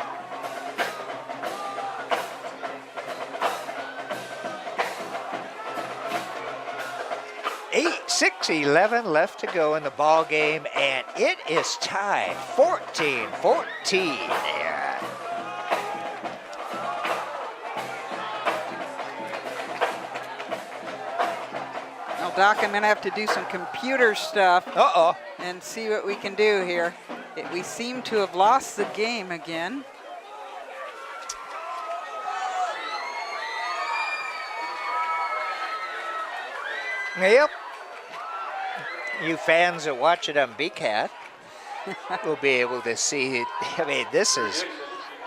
Eight, 6:11 left to go in the ball game, and it is tied 14-14 there. Now, Doc, I'm going to have to do some computer stuff Uh-oh. and see what we can do here. We seem to have lost the game again. Yep. You fans that watch it on BCAT will be able to see it. I mean, this is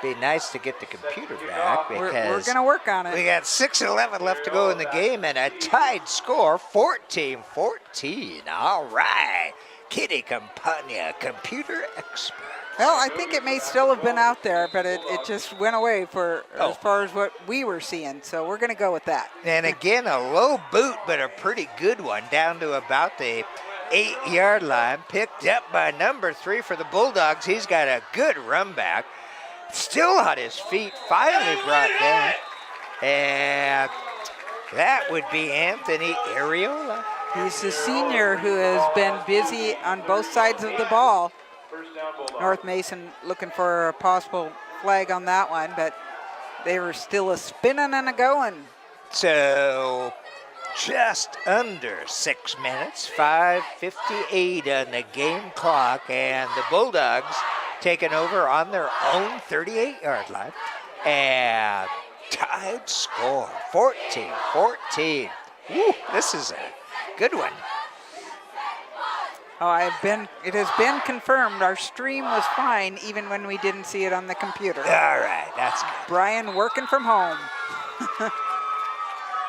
be nice to get the computer back We're because going to work on we it. got 6:11 left to go in the game and a tied score, 14-14. All right. Kitty Campagna, computer expert. Well, I think it may still have been out there, but it just went away for Oh. as far as what we were seeing. So we're going to go with that. And again, a low boot, but a pretty good one, down to about the 8-yard line. Picked up by number 3 for the Bulldogs. He's got a good run back. Still on his feet, finally brought down. And that would be Anthony Areola. He's the senior who has been busy on both sides of the ball. First down, Bulldogs. North Mason looking for a possible flag on that one, but they were still a spinning and a going. So just under 6 minutes, 5:58 on the game clock, and the Bulldogs taking over on their own 38-yard line. And tied score, 14-14. Woo, this is a good one. Oh, it has been confirmed. Our stream was fine even when we didn't see it on the computer. All right, that's good. Brian working from home.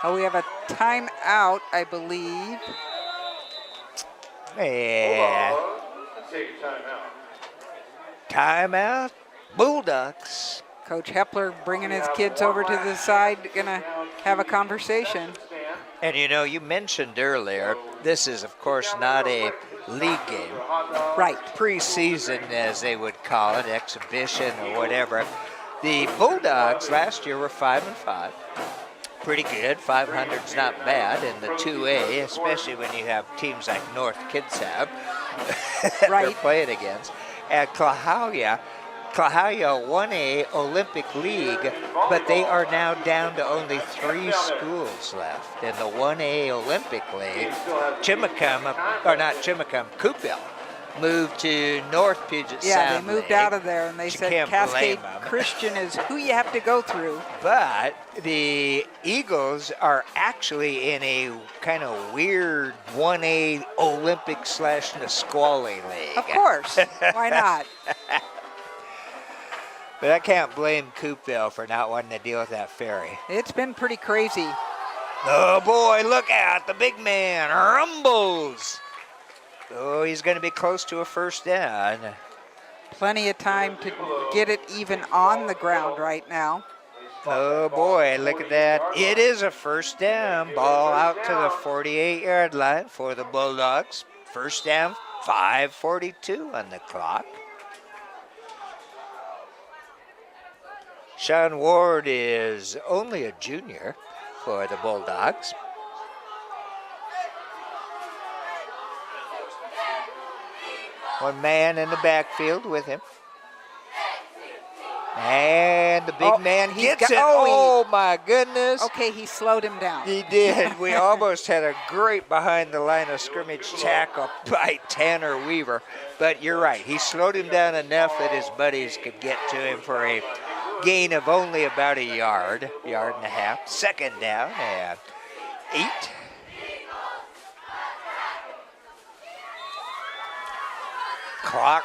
Oh, we have a timeout, I believe. And Take your time out. timeout, Bulldogs. Coach Hepler bringing his kids over to the side, gonna have a conversation. Stand. And you know, you mentioned earlier, this is of course not a league game. Right. Preseason, as they would call it, exhibition or whatever. The Bulldogs last year were 5-5. pretty good. 500's not bad in the 2A, especially when you have teams like North Kitsap that they're Right. playing against. At Klahowya 1A Olympic League, but they are now down to only 3 schools left in the 1A Olympic League. Coopville moved to North Puget Yeah, Sound they moved League. out of there, and they You said can't Cascade blame 'em. Christian is who you have to go through. But the Eagles are actually in a kind of weird 1A Olympic / Nisqually League. Of course. Why not? But I can't blame Coopville for not wanting to deal with that ferry. It's been pretty crazy. Oh boy, look out, the big man rumbles. Oh, he's going to be close to a first down. Plenty of time to get it even on the ground right now. Oh boy, look at that. It is a first down. Ball out to the 48-yard line for the Bulldogs. First down, 5:42 on the clock. Sean Ward is only a junior for the Bulldogs. One man in the backfield with him. And the big man gets it. Oh, my goodness. Okay, he slowed him down. He did. We almost had a great behind the line of scrimmage tackle by Tanner Weaver. But you're right. He slowed him down enough that his buddies could get to him for a gain of only about a yard and a half. Second down and 8. Clock.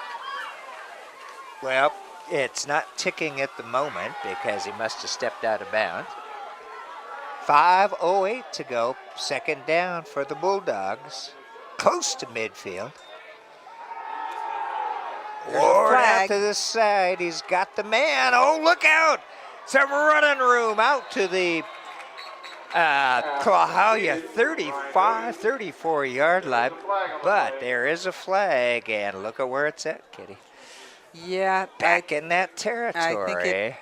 Well, it's not ticking at the moment because he must have stepped out of bounds. 5:08 to go. Second down for the Bulldogs. Close to midfield. Ward out to the side. He's got the man. Oh, look out. Some running room out to the Klahowya 35, 34-yard line. But there is a flag, and look at where it's at, Kitty. Yeah. Back in that territory.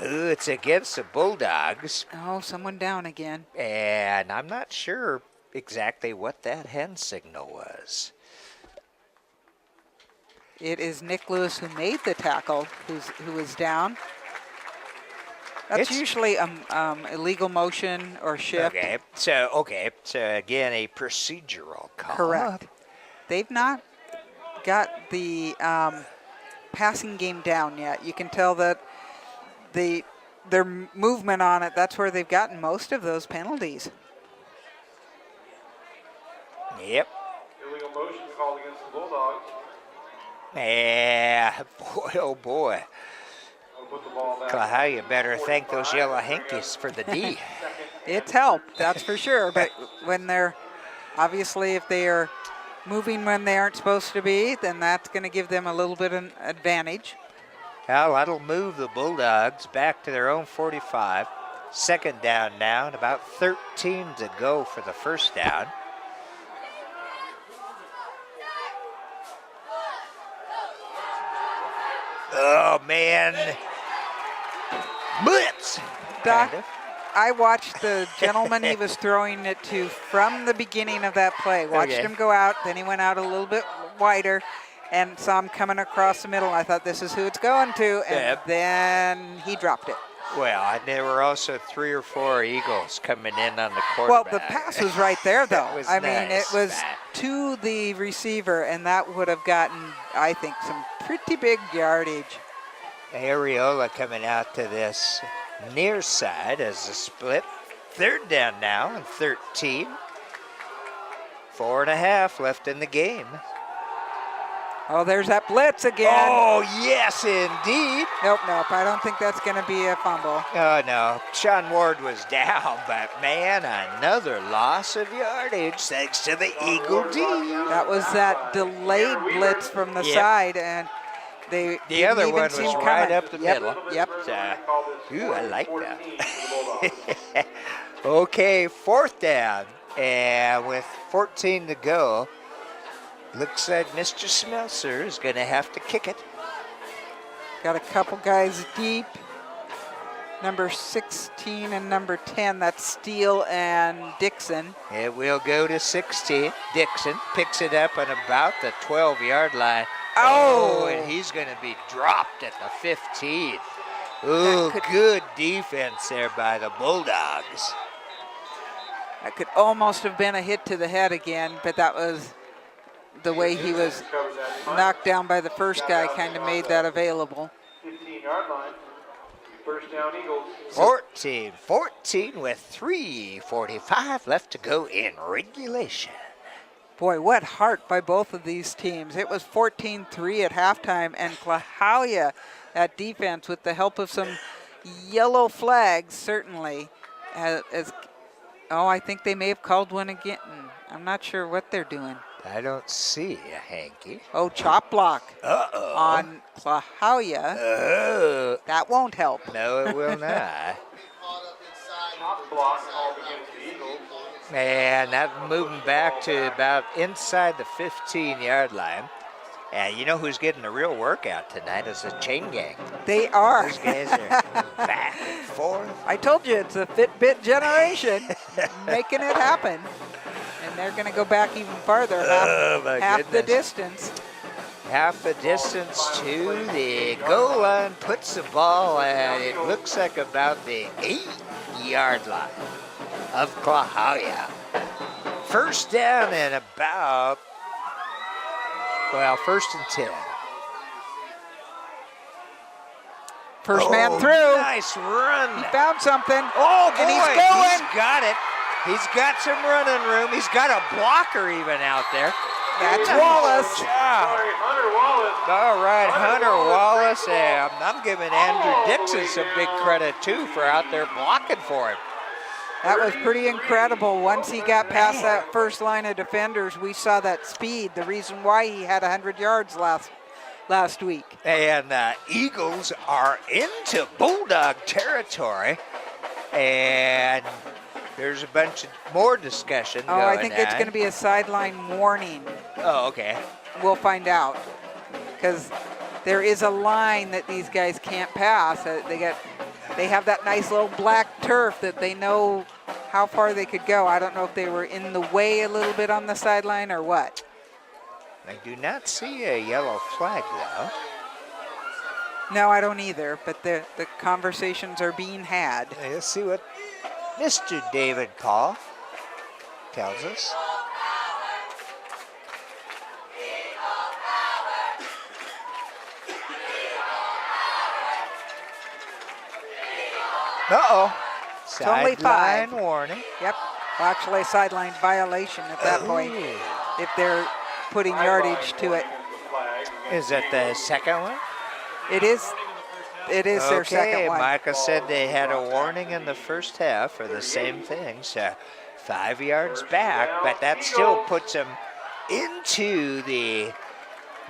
Ooh, it's against the Bulldogs. Oh, someone down again. And I'm not sure exactly what that hand signal was. It is Nick Lewis who made the tackle, who was down. That's usually illegal motion or shift. Okay, so again, a procedural call. Correct. They've not got the passing game down yet. You can tell that their movement on it, that's where they've gotten most of those penalties. Yep. Illegal motion called against the Bulldogs. Yeah, boy, oh boy. I'll put the ball back. Klahowya better thank those yellow hankies for the D. It's helped, that's for sure. But when they're, obviously if they are moving when they aren't supposed to be, then that's going to give them a little bit of an advantage. Well, that'll move the Bulldogs back to their own 45. Second down now, and about 13 to go for the first down. Oh, man. Blitz. Doc, Kind of. I watched the gentleman he was throwing it to from the beginning of that play. Watched Okay. him go out, then he went out a little bit wider and saw him coming across the middle. I thought, this is who it's going to, and Yep. then he dropped it. Well, and there were also 3 or 4 Eagles coming in on the quarterback. Well, the pass was right there, though. It was I mean, it nice. was to the receiver, and that would have gotten, I think, some pretty big yardage. Areola coming out to this near side as a split. Third down now and 13. 4.5 left in the game. Oh, there's that blitz again. Oh, yes, indeed. Nope. I don't think that's going to be a fumble. Oh, no. Sean Ward was down, but, man, another loss of yardage thanks to the Eagle D. That was that delayed blitz from the Yep. side, and they The didn't other even one see was him right coming. up the Yep, middle. Yep. Ooh, I like that. Okay, fourth down. And with 14 to go, looks like Mr. Smelser is going to have to kick it. Got a couple guys deep. number 16 and number 10. That's Steele and Dixon. It will go to 16. Dixon picks it up on about the 12-yard line. Oh! And he's going to be dropped at the 15. Ooh, good defense there by the Bulldogs. That could almost have been a hit to the head again, but that was the way he was knocked down by the first guy, kind of made that available. 15-yard line. First down, Eagles. 14 with 3:45 left to go in regulation. Boy, what heart by both of these teams. It was 14-3 at halftime, and Klahowya at defense, with the help of some yellow flags, certainly. I think they may have called one again. I'm not sure what they're doing. I don't see a hanky. Oh, chop block Uh-oh. on Klahowya. Oh. That won't help. No, it will not. Top block called against the Eagles. And that moving back to about inside the 15-yard line. And you know who's getting a real workout tonight is the chain gang. They are. Those guys are back and forth. I told you, it's a Fitbit generation making it happen. And they're going to go back even farther, half the distance. Half the distance to the goal line, puts the ball at, it looks like about the 8-yard line of Klahowya. First down and about, first and 10. First man through. Nice run. He found something. Oh, boy, and he's going. He's got it. He's got some running room. He's got a blocker even out there. That's Wallace. Job. Sorry, Hunter Wallace. All right, Hunter Wallace. I'm giving Andrew Dixon some big credit, too, for out there blocking for him. That was pretty incredible. Once he got past that first line of defenders, we saw that speed, the reason why he had 100 yards last week. And Eagles are into Bulldog territory. And there's a bunch of more discussion going on. I think it's going to be a sideline warning. Oh, okay. We'll find out. Because there is a line that these guys can't pass. They have that nice little black turf that they know how far they could go. I don't know if they were in the way a little bit on the sideline or what. I do not see a yellow flag, though. No, I don't either, but the conversations are being had. Let's see what Mr. David Paul tells us. Uh-oh. It's only 5. Sideline warning. Yep. Well, actually, a sideline violation at that point, if they're putting yardage to it. Is that the second one? It is their second one. Micah said they had a warning in the first half for the same thing. So 5 yards back, but that still puts them into the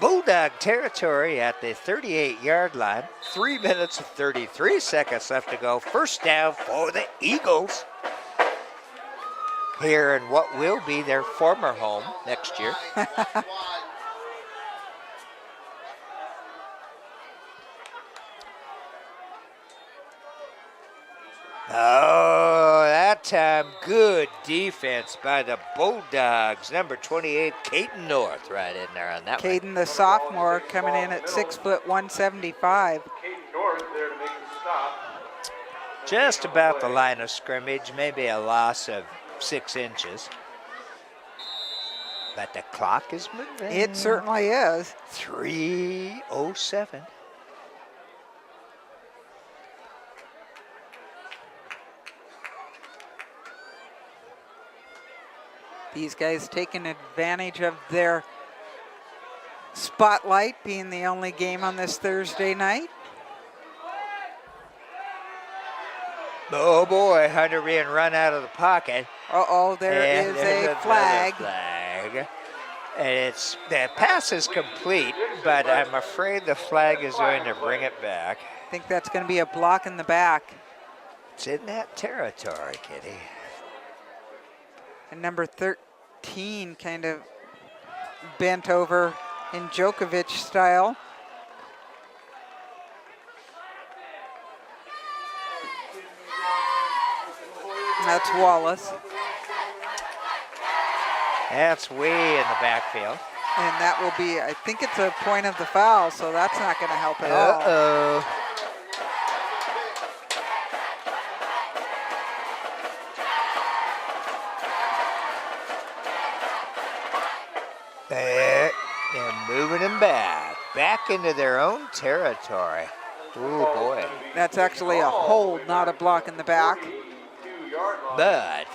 Bulldog territory at the 38-yard line. 3 minutes and 33 seconds left to go. First down for the Eagles here in what will be their former home next year. Oh, that time good defense by the Bulldogs. Number 28, Caden North, right in there on that one. Caden, the sophomore, coming in at 6'175". Caden North there to make the stop. Just about the line of scrimmage, maybe a loss of 6 inches. But the clock is moving. It certainly is. 3:07. These guys taking advantage of their spotlight, being the only game on this Thursday night. Oh boy, Hunter being run out of the pocket. Uh-oh, there is a flag. And the pass is complete, but I'm afraid the flag is going to bring it back. I think that's going to be a block in the back. It's in that territory, Kitty. And number 13 kind of bent over in Djokovic style. That's Wallace. That's way in the backfield. And that will be, I think it's a point of the foul, so that's not going to help at all. Uh-oh. They're moving him back into their own territory. Oh boy. That's actually a hold, not a block in the back. But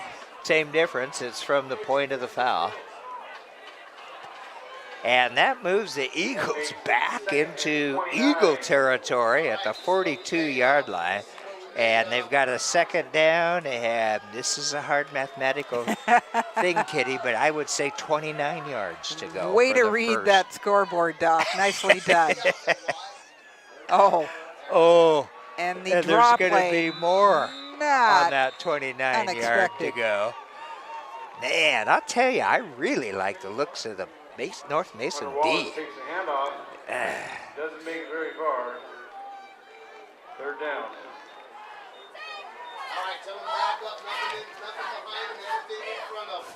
same difference, it's from the point of the foul. And that moves the Eagles back into Eagle territory at the 42-yard line. And they've got a second down, and this is a hard mathematical thing, Kitty, but I would say 29 yards to go. Way for to the read first. that scoreboard, Doc. Nicely done. Oh, Oh, and the and drop there's going to play, be more on not that 29 yard to unexpected. go. Man, I'll tell you, I really like the looks of the North Mason D. Wallace takes the handoff. Doesn't make it very far. Third down. All right, tell them back up, nothing behind them, everything in front of them.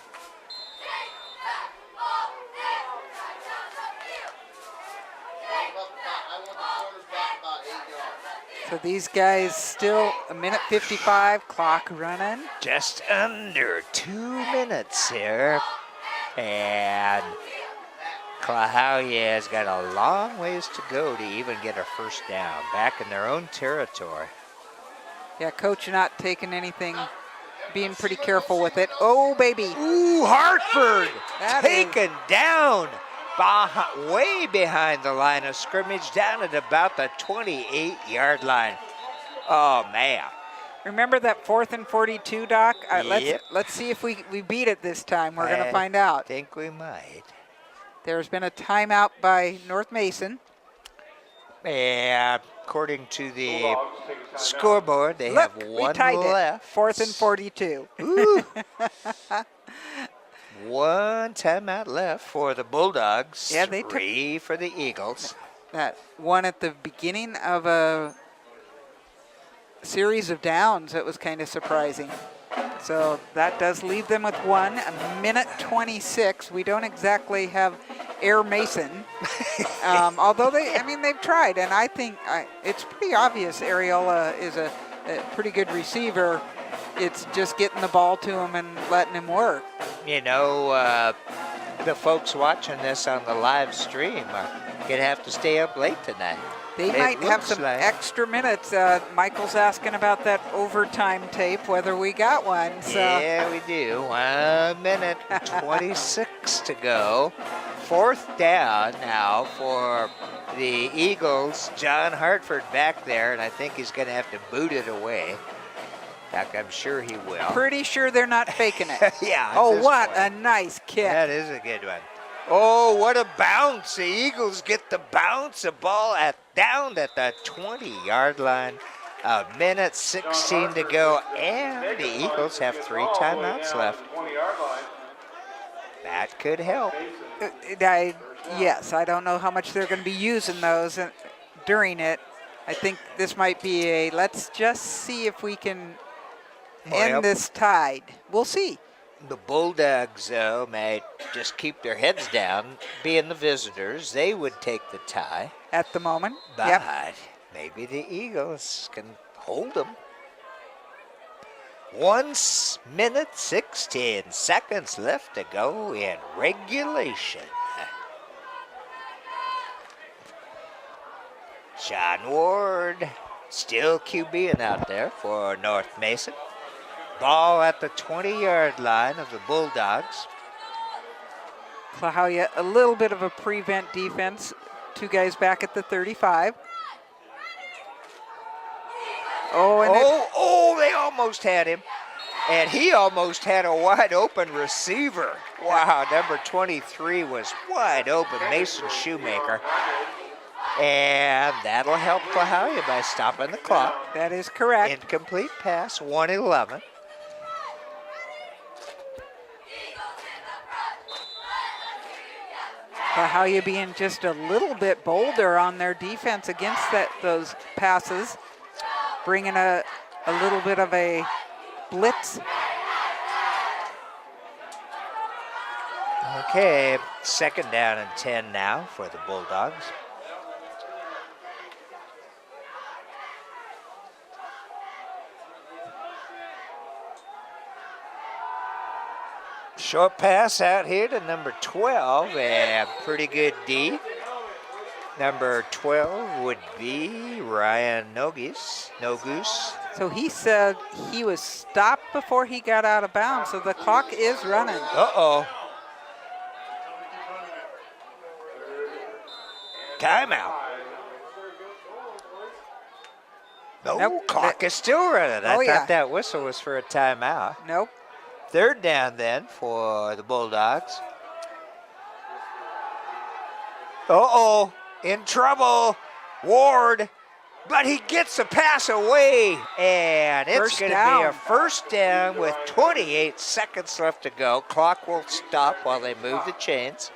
I want the corners back about 8 yards. So these guys still a minute 55, clock running. Just under 2 minutes here. And Klahowya has got a long ways to go to even get a first down. Back in their own territory. Yeah, coach not taking anything, being pretty careful with it. Oh, baby. Ooh, Hartford That taken down way behind the line of scrimmage, down at about the 28-yard line. Oh, man. Remember that 4th and 42, Doc? Yep. Let's see if we beat it this time. We're going I to find out. think we might. There's been a timeout by North Mason. And according to the Bulldogs take a timeout. scoreboard, they Look, have we one tied left. it. 4th and 42. Ooh. One timeout left for the Bulldogs. Yeah, they took- 3 for the Eagles. That one at the beginning of a series of downs, that was kind of surprising. So that does leave them with one. A minute 26. We don't exactly have Air Mason. Although they've tried, and I think it's pretty obvious Ariola is a pretty good receiver. It's just getting the ball to him and letting him work. You know, the folks watching this on the live stream are going to have to stay up late tonight. They It might have looks some like- extra minutes. Michael's asking about that overtime tape, whether we got one. So Yeah, we do. 1 minute and 26 to go. 4th down now for the Eagles. John Hartford back there, and I think he's going to have to boot it away. In fact, I'm sure he will. pretty sure they're not faking it. Yeah. at Oh, this what point. a nice kick. That is a good one. Oh, what a bounce. The Eagles get the bounce. The ball down at the 20-yard line. A minute 16 to go, and the Eagles have 3 timeouts left. 20-yard line. That could help. Yes, I don't know how much they're going to be using those during it. I think this might be let's just see if we can end yep. this tied. We'll see. The Bulldogs, though, might just keep their heads down. Being the visitors, they would take the tie. At the moment. But Yep. maybe the Eagles can hold them. 1 minute 16 seconds left to go in regulation. Sean Ward still QBing out there for North Mason. Ball at the 20-yard line of the Bulldogs. Klahowya, a little bit of a prevent defense. 2 guys back at the 35. Oh, and They almost had him. And he almost had a wide open receiver. Wow, number 23 was wide open, Mason Shoemaker. And that'll help Klahowya by stopping the clock. that is correct. Incomplete pass, 111. Klahowya being just a little bit bolder on their defense against those passes, bringing a little bit of a blitz Okay, second down and 10 now for the Bulldogs. Short pass out here to number 12, and pretty good D. Number 12 would be Ryan Nogus. So he said he was stopped before he got out of bounds, so the clock is running. Uh-oh. Timeout. No, Nope. clock is still running. I Oh, yeah. thought that whistle was for a timeout. Nope. Third down then for the Bulldogs. Uh-oh, in trouble. Ward, but he gets the pass away, and it's First going to down. be a first down with 28 seconds left to go. Clock will stop while they move the chains.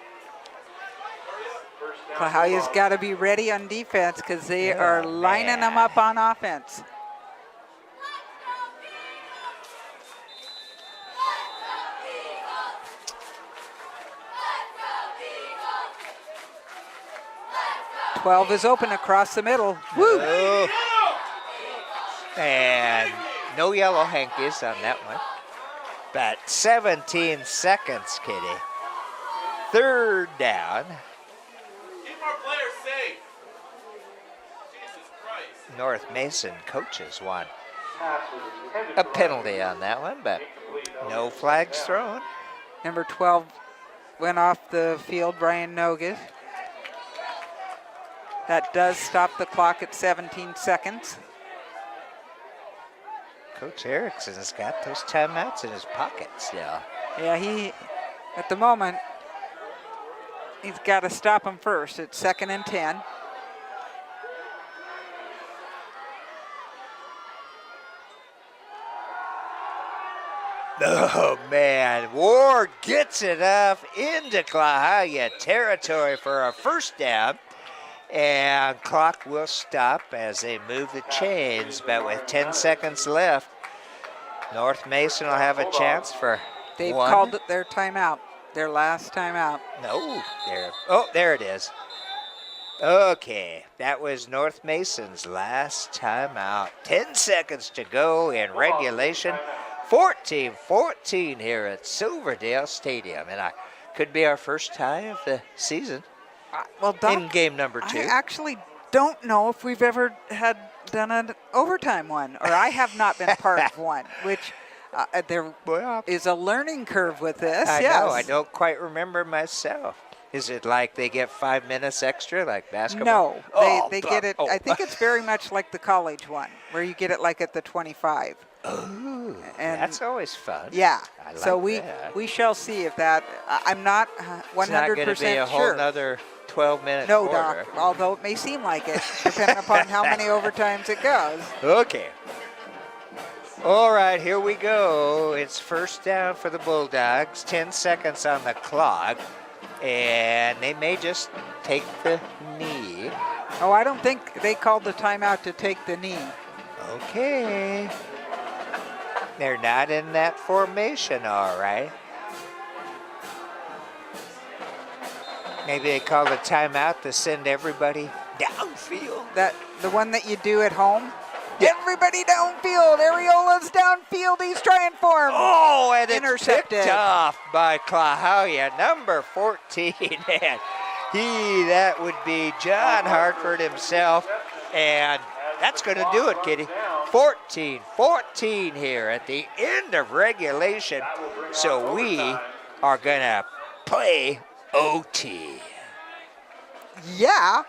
Klahowya's got to be ready on defense because they are lining them up on offense. Twelve is open across the middle. Woo! Oh. And no yellow hankies on that one. But 17 seconds, Kitty. Third down. Keep our players safe. Jesus Christ. North Mason coaches one. Pass was intended A for penalty on that one, but no flags thrown. Number 12 went off the field, Brian Nogus. That does stop the clock at 17 seconds. Coach Erickson's got those timeouts in his pocket still. Yeah, at the moment, he's got to stop him first. It's 2nd and 10. Oh, man. Ward gets it up into Klahowya territory for a first down. And clock will stop as they move the chains, but with 10 seconds left, North Mason will have a chance for They've one. called it their timeout, their last timeout. No, there it is. Okay, that was North Mason's last timeout. 10 seconds to go in regulation. 14-14 here at Silverdale Stadium, and could be our first tie of the season Well, Doc, in game number 2. I actually don't know if we've ever done an overtime one, or I have not been part of one, which there Well, is a learning curve with this. I yes. know, I don't quite remember myself. Is it like they get 5 minutes extra, like basketball? No, Oh, they get it. oh. I think it's very much like the college one, where you get it like at the 25. Ooh, And- that's always fun. Yeah. I So like that. we shall see if that. I'm not It's not going to 100% be a whole sure. nother 12-minute No, quarter. Doc. Although it may seem like it, depending upon how many overtimes it goes. Okay. All right, here we go. It's first down for the Bulldogs. 10 seconds on the clock. And they may just take the knee. Oh, I don't think they called the timeout to take the knee. Okay. They're not in that formation, all right. Maybe they called a timeout to send everybody downfield. The one that you do at home. Yeah. Everybody downfield. Areola's downfield. He's trying for him. Oh, and it's Intercepted. picked off by Klahowya, number 14. And that would be John Hartford himself. And that's going to do it, Kitty. 14-14 here at the end of regulation. So we are going to play OT. Yeah.